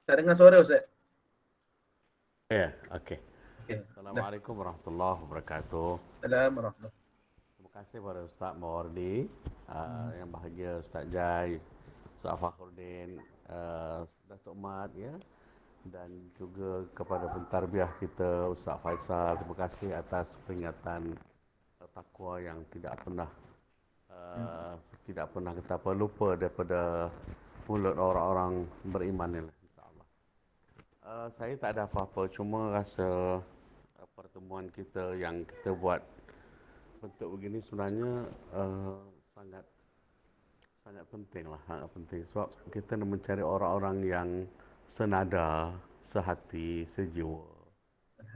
Tak dengar suara Ustaz. Ya, okey. Assalamualaikum warahmatullahi wabarakatuh. Assalamualaikum warahmatullahi. Terima kasih kepada Ustaz Mawardi, yang bahagia Ustaz Jai, Ustaz Fakhruddin, Datuk Mat ya. Dan juga kepada pentarbiah kita Ustaz Faisal, terima kasih atas peringatan takwa yang tidak pernah kita lupa daripada mulut orang-orang beriman ini. Saya tak ada apa-apa, cuma rasa pertemuan kita yang kita buat bentuk begini sebenarnya sangat penting lah, sangat penting sebab kita nak mencari orang-orang yang senada, sehati, sejiwa.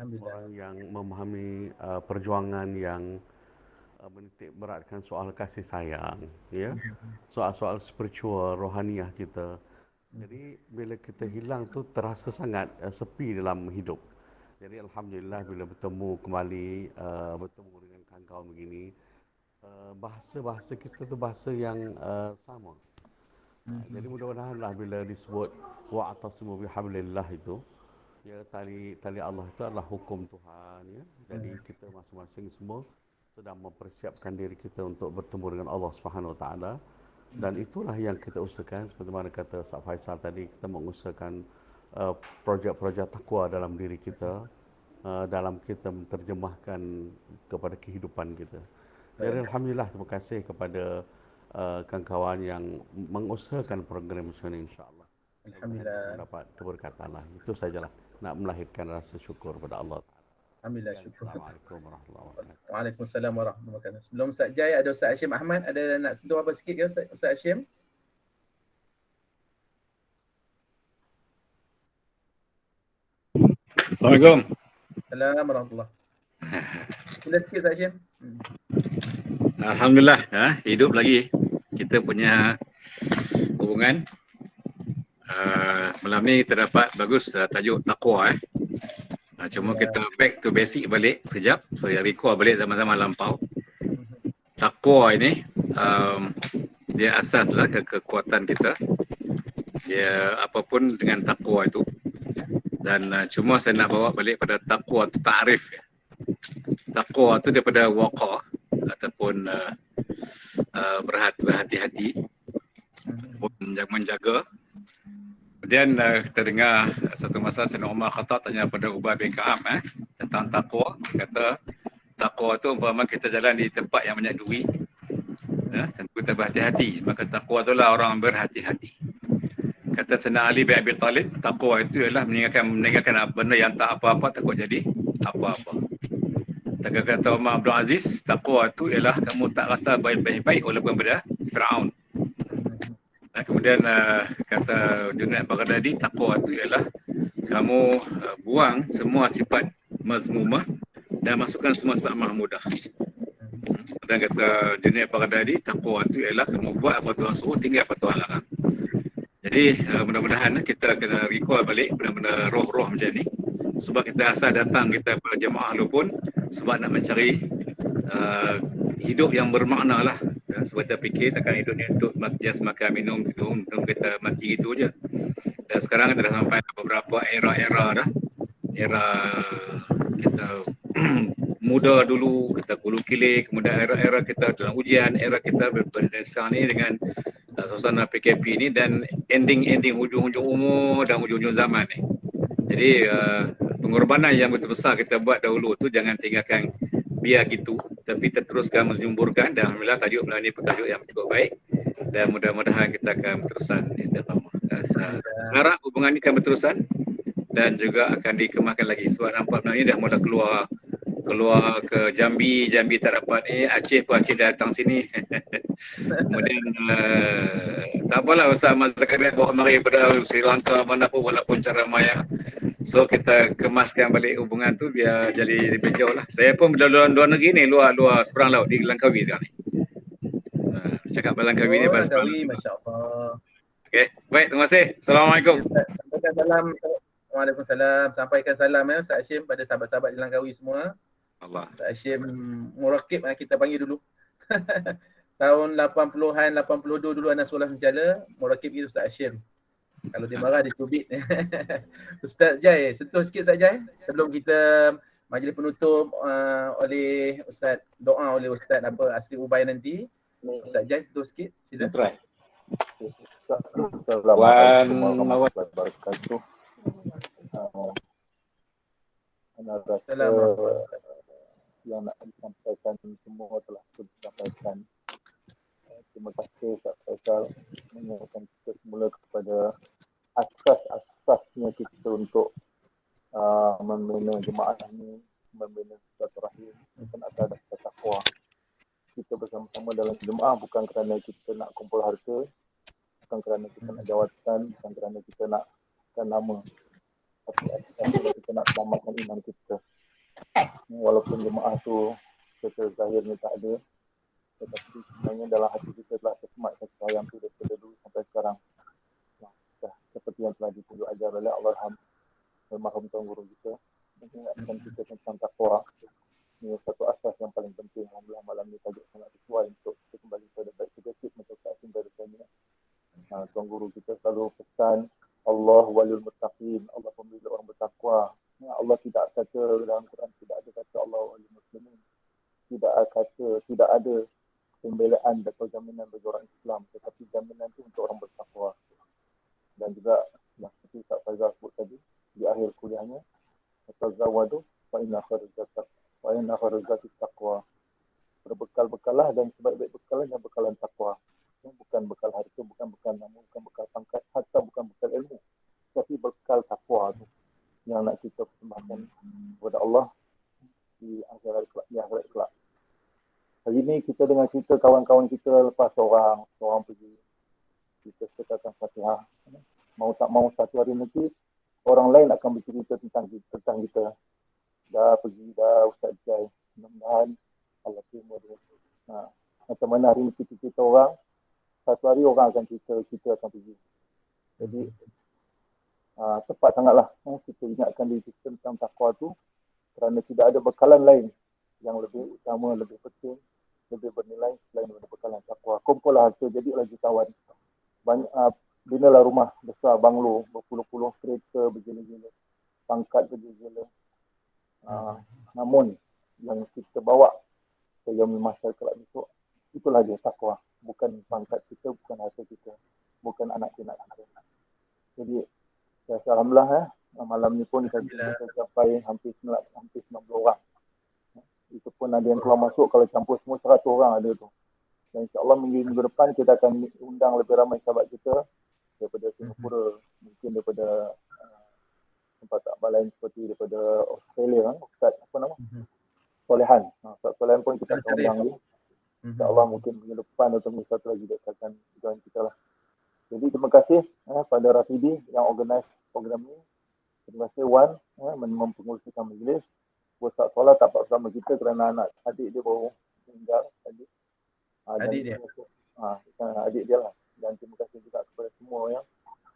Orang yang memahami perjuangan yang menitik beratkan soal kasih sayang, ya, soal-soal spiritual, rohaniah kita. Jadi bila kita hilang tu terasa sangat sepi dalam hidup. Jadi alhamdulillah bila bertemu kembali, bertemu dengan kawan-kawan begini, bahasa-bahasa kita tu bahasa yang sama. Jadi mudah-mudahanlah bila disebut wa'tasimu bihablillah itu, ya tali Allah itu adalah hukum Tuhan, ya. Jadi kita masing-masing semua sedang mempersiapkan diri kita untuk bertemu dengan Allah Subhanahu Wa Taala, dan itulah yang kita usahakan. Seperti mana kata Ustaz Faisal tadi, kita mengusahakan projek-projek takwa dalam diri kita, dalam kita menerjemahkan kepada kehidupan kita. Jadi alhamdulillah, terima kasih kepada kawan-kawan yang mengusahakan program ini, insya-Allah. Alhamdulillah. Mendapat keberkatan lah. Itu sajalah, nak melahirkan rasa syukur pada Allah. Alhamdulillah, syukur. Assalamualaikum warahmatullahi wabarakatuh. Waalaikumsalam warahmatullahi wabarakatuh. Sebelum Ustaz Jai, ada Ustaz Hashim Ahmad, ada nak sentuh apa sikit ke Ustaz Hashim? Assalamualaikum. Assalamualaikum warahmatullahi. Sila sikit Ustaz Hashim. Alhamdulillah, hidup lagi. Kita punya hubungan. Malam ni kita dapat bagus tajuk takwa. Cuma kita back to basic balik sekejap. So yang recall balik zaman-zaman lampau. Takwa ini dia asas lah kekuatan kita. Dia apapun dengan takwa itu. Dan cuma saya nak bawa balik pada takwa itu ta'rif. Takwa itu daripada waqa ataupun berhati-hati ataupun menjaga. Kemudian kita dengar satu masa Sayyidina Umar Khattab tanya pada Ubay bin Ka'ab tentang takwa. Kata takwa itu umpama kita jalan di tempat yang banyak duit, tentu kita berhati-hati. Maka takwa itulah orang berhati-hati. Kata Sayyidina Ali bin Abi Talib, takwa itu ialah meninggalkan benda yang tak apa-apa takut jadi apa-apa. Kata Umar Abdul Aziz, takwa itu ialah kamu tak rasa baik-baik walaupun pada Fir'aun. Kemudian kata Junaid Baghdadi, takwa itu ialah kamu buang semua sifat mazmumah dan masukkan semua sifat mahmudah. Dan kata Junaid Baghdadi, takwa itu ialah kamu buat apa Tuhan suruh, tinggal apa Tuhan larang. Jadi mudah-mudahan kita kena recall balik benda-benda roh-roh macam ni. Sebab kita asal datang kita pada jemaah lu pun sebab nak mencari hidup yang bermakna lah. Sebab kita fikir takkan hidup ni untuk just makan, minum, tidur, kita mati gitu je. Dan sekarang kita dah sampai beberapa era-era dah. Era kita muda dulu, kita gulu kilik, kemudian era-era kita dalam ujian, era kita sekarang ni dengan suasana PKP ni dan ending hujung-hujung umur dan hujung-hujung zaman ni. Jadi pengorbanan yang betul besar kita buat dahulu tu jangan tinggalkan biar gitu, tapi kita teruskan menjumburkan, dan alhamdulillah tajuk malam ni tajuk yang cukup baik dan mudah-mudahan kita akan berterusan istiqamah. Sekarang hubungan ini akan berterusan dan juga akan dikembangkan lagi sebab nampak malam ni dah mula keluar ke Jambi tak dapat Aceh pun Aceh datang sini. Kemudian tak apalah Ustaz Ahmad Zakaria bawa mari pada Sri Lanka mana pun walaupun cara maya. So kita kemaskan balik hubungan tu biar jadi lebih jauh lah. Saya pun luar negeri ni, luar seberang laut di Langkawi sekarang ni. Cakap Langkawi ni pada seberang laut. Masya-Allah. Okey, baik, terima kasih. Assalamualaikum. Sampaikan salam. Waalaikumsalam. Sampaikan salam Ustaz Hashim pada sahabat-sahabat di Langkawi semua. Allah. Ustaz Hashim Murakib kita panggil dulu. Tahun 80-an, 82 dulu anak sekolah mencala, Murakib itu Ustaz Hashim. Kalau dia marah dia cubit. Ustaz Jai, sentuh sikit Ustaz Jai sebelum kita majlis penutup oleh Ustaz, doa oleh Ustaz Asri Ubay nanti. Ustaz Jai sentuh sikit, sila. Assalamualaikum warahmatullahi wabarakatuh. Yang nak disampaikan semua telah disampaikan. Terima kasih Ustaz Faisal mengingatkan kita semula kepada asasnya kita untuk membina jemaah ini, membina silaturahim, bukan atas takwa. Kita bersama-sama dalam jemaah bukan kerana kita nak kumpul harta, bukan kerana kita nak jawatan, bukan kerana kita nak nama, tapi kerana kita nak selamatkan iman kita. Walaupun jemaah tu secara zahirnya tak ada, tetapi sebenarnya dalam hati kita telah tersemat kasih sayang tu daripada dulu sampai sekarang. Seperti yang telah ditunjuk ajar oleh Almarhum Tuan Guru kita, mengingatkan kita tentang takwa. Ini satu asas yang paling penting. Alhamdulillah malam ini tajuk sangat sesuai untuk kita kembali pada baik sedikit macam tak asing dari dunia. Tuan Guru kita selalu pesan Allah waliyul muttaqin, Allah pembela orang bertakwa. Allah tidak kata dalam Quran, tidak ada kata Allah waliyul muslimin. tidak ada pembelaan atau jaminan bagi orang Islam, tetapi jaminan itu untuk orang bertakwa. Dan juga seperti Kak Faizal sebut tadi di akhir kuliahnya, tazawwadu fa inna khairuz zati taqwa. Berbekal-bekallah dan sebaik-baik bekal yang bekalan takwa. Bukan bekal harta, bukan bekal nama, bukan bekal pangkat, hatta bukan bekal ilmu, tapi bekal takwa tu yang nak kita persembahkan kepada Allah di akhirat kelak. Hari ni kita dengan cerita kawan-kawan kita lepas seorang pergi, kita sertakan Fatihah. Mau tak mau satu hari nanti orang lain akan bercerita tentang kita. Dah pergi dah Ustaz Jai, mudah-mudahan Allah terima dia. Macam mana hari ni kita orang, satu hari orang akan cerita, kita akan pergi. Jadi tepat sangatlah kita ingatkan diri kita tentang takwa tu, kerana tidak ada bekalan lain yang lebih utama, lebih penting, lebih bernilai selain daripada bekalan takwa. Kumpullah harta, jadilah jutawan. Banyak binalah rumah besar, banglo, berpuluh-puluh kereta berjela-jela, pangkat berjela-jela. Namun yang kita bawa ke yaumul mahsyar kelak besok, itulah dia takwa. Bukan pangkat kita, bukan harta kita, bukan anak kita. Jadi alhamdulillah malam ni pun kita capai hampir 90 orang. Itu pun ada yang keluar masuk, kalau campur semua 100 orang ada tu. Dan insyaAllah minggu depan kita akan undang lebih ramai sahabat kita daripada Singapura, mungkin daripada tempat-tempat lain seperti daripada Australia, Ustaz apa nama? Solehan. Ustaz Solehan pun kita akan undang lagi. InsyaAllah mungkin minggu depan atau minggu satu lagi dia akan join kita lah. Jadi terima kasih pada Rafidi yang organize program ni. Terima kasih Wan mempengurusikan majlis. Ustaz Solah tak bersama kita kerana anak adik dia baru meninggal tadi. Adik dia lah. Dan terima kasih juga kepada semua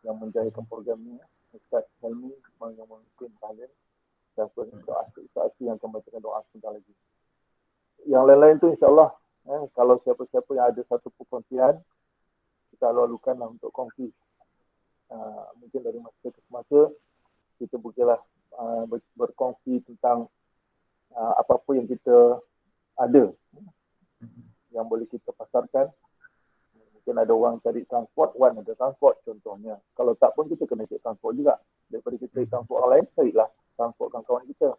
yang menjayakan program ni. Ustaz Helmi yang memimpin tahlil dan Ustaz yang akan membacakan doa sebentar lagi. Yang lain-lain tu insyaAllah kalau siapa-siapa yang ada satu perkongsian, kita lalukanlah untuk kongsi. Mungkin dari masa ke semasa kita bolehlah berkongsi tentang apa-apa yang kita ada yang boleh kita pasarkan. Mungkin ada orang cari transport, Wan ada transport contohnya. Kalau tak pun kita kena cari transport juga. Daripada kita cari transport orang lain, carilah transport kawan-kawan kita.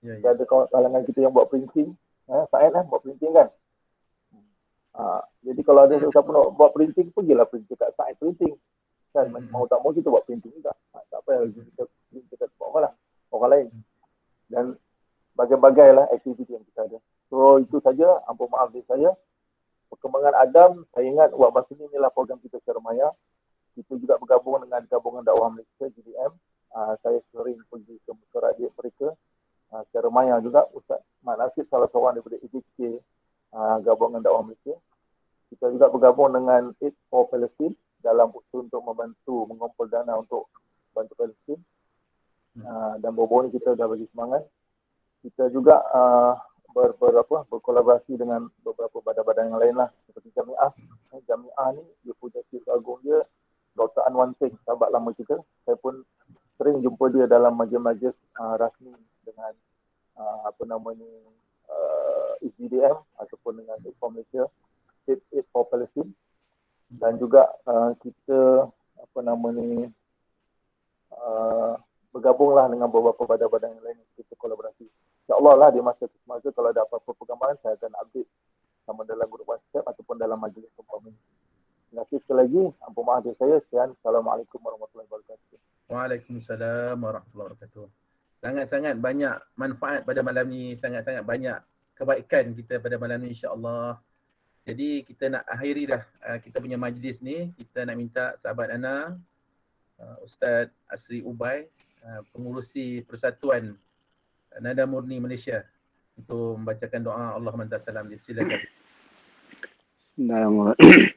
Ada kalangan kita yang buat printing, Said buat printing kan. Jadi kalau ada siapa nak buat printing, pergilah printing kat Said printing. Kan mau tak mau kita buat printing juga. Tak payah kita printing kat orang lain. Dan bagai-bagai lah aktiviti yang kita ada. So itu saja, ampun maaf dari saya. Perkembangan Adam, saya ingat buat masa ni inilah program kita secara maya. Kita juga bergabung dengan Gabungan Dakwah Malaysia, GDM. Saya sering pergi ke rakyat mereka secara maya juga. Ustaz Mat Nasib salah seorang daripada EDK Gabungan Dakwah Malaysia. Kita juga bergabung dengan Aid for Palestine dalam untuk membantu mengumpul dana untuk bantu Palestin. Dan baru-baru ni kita dah bagi semangat. Kita juga berkolaborasi dengan beberapa badan-badan yang lain lah, seperti Jamiah ni dia punya chief agung dia Dr. Anwan Singh, sahabat lama kita. Saya pun sering jumpa dia dalam majlis-majlis rasmi dengan ISDM ataupun dengan Aid for Malaysia, Aid for Palestine. Dan juga kita bergabunglah dengan beberapa badan-badan yang lain, kita kolaborasi. InsyaAllah lah di masa semasa kalau ada apa-apa perkembangan saya akan update sama dalam grup WhatsApp ataupun dalam majlis umpama ini. Terima kasih sekali lagi. Ampun maaf dari saya. Sekian. Assalamualaikum warahmatullahi wabarakatuh. Waalaikumsalam warahmatullahi wabarakatuh. Sangat-sangat banyak manfaat pada malam ni, sangat-sangat banyak kebaikan kita pada malam ni insya-Allah. Jadi kita nak akhiri dah kita punya majlis ni. Kita nak minta sahabat Ana, Ustaz Asri Ubay, pengurusi Persatuan Nada Murni Malaysia untuk membacakan doa Allahumma anta salam. Silakan. Bismillahirrahmanirrahim.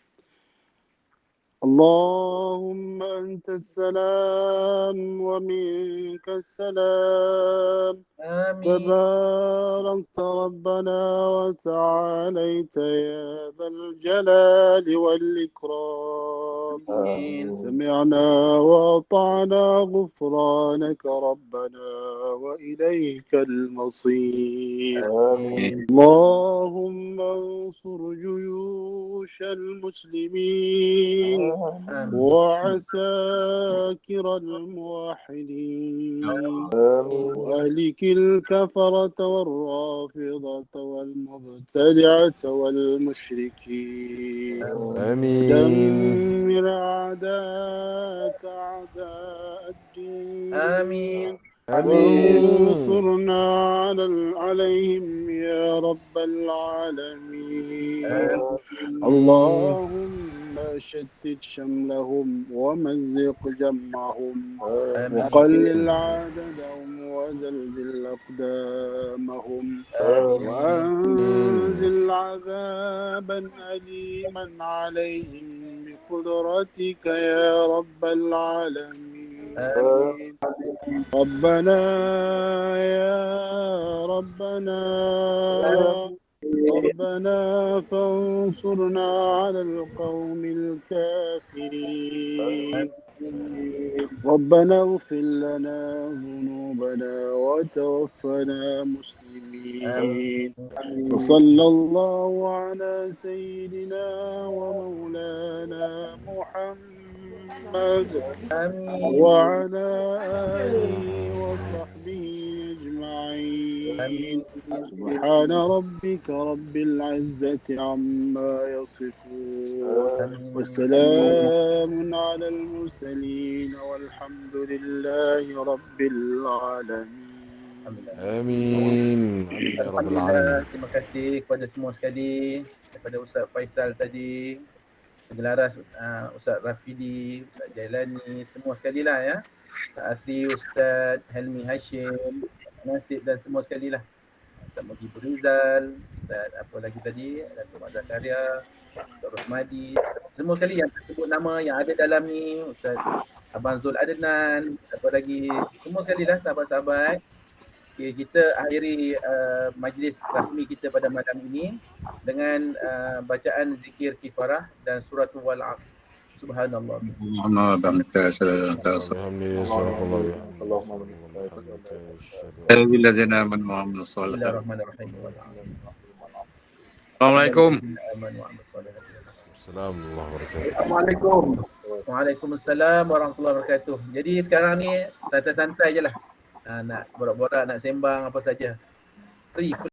اللهم أنت السلام ومنك السلام آمين. تباركت ربنا وتعاليت يا ذا الجلال والإكرام. آمين. سمعنا وأطعنا غفرانك ربنا وإليك المصير. آمين. اللهم انصر جيوش المسلمين آمين. وعساكر الموحدين آمين. وأهلك الكفرة والرافضة والمبتدعة والمشركين. آمين. دمر أعداءك أعداء الدين. آمين. وانصرنا عليهم يا رب العالمين. اللهم شتت شملهم ومزق جمعهم وقلل عددهم وزلزل أقدامهم وأنزل عذابا أليما عليهم بقدرتك يا رب العالمين. ربنا يا ربنا فانصرنا على القوم الكافرين. ربنا اغفر لنا ذنوبنا وتوفنا مسلمين. وصلى الله على سيدنا ومولانا محمد وعلى آله وصحبه أجمعين. سبحان ربك رب العزة عما يصفون وسلام على المرسلين والحمد لله رب العالمين. Amin. Amin ya rabbal alamin. Terima kasih kepada semua sekali, daripada Ustaz Faisal tadi, Pengelaras, Ustaz Rafidi, Ustaz Jailani, semua sekali lah ya. Ustaz Asri, Ustaz Helmi Hashim, Nasib dan semua sekali lah. Ustaz Muhibur Rizal, Ustaz apa lagi tadi, Datuk Mak Zakaria, Ustaz Rosmadi, semua sekali yang tersebut nama yang ada dalam ni, Ustaz Abang Zul Adnan, apa lagi, semua sekali lah sahabat-sahabat. Okay, kita akhiri majlis rasmi kita pada malam ini dengan bacaan zikir kifarah dan suratul wal asr. Subhanallah. Assalamualaikum. Assalamualaikum. Waalaikumsalam warahmatullahi wabarakatuh. Jadi sekarang ni santai-santai je lah. Nak borak-borak, nak sembang apa saja. Free.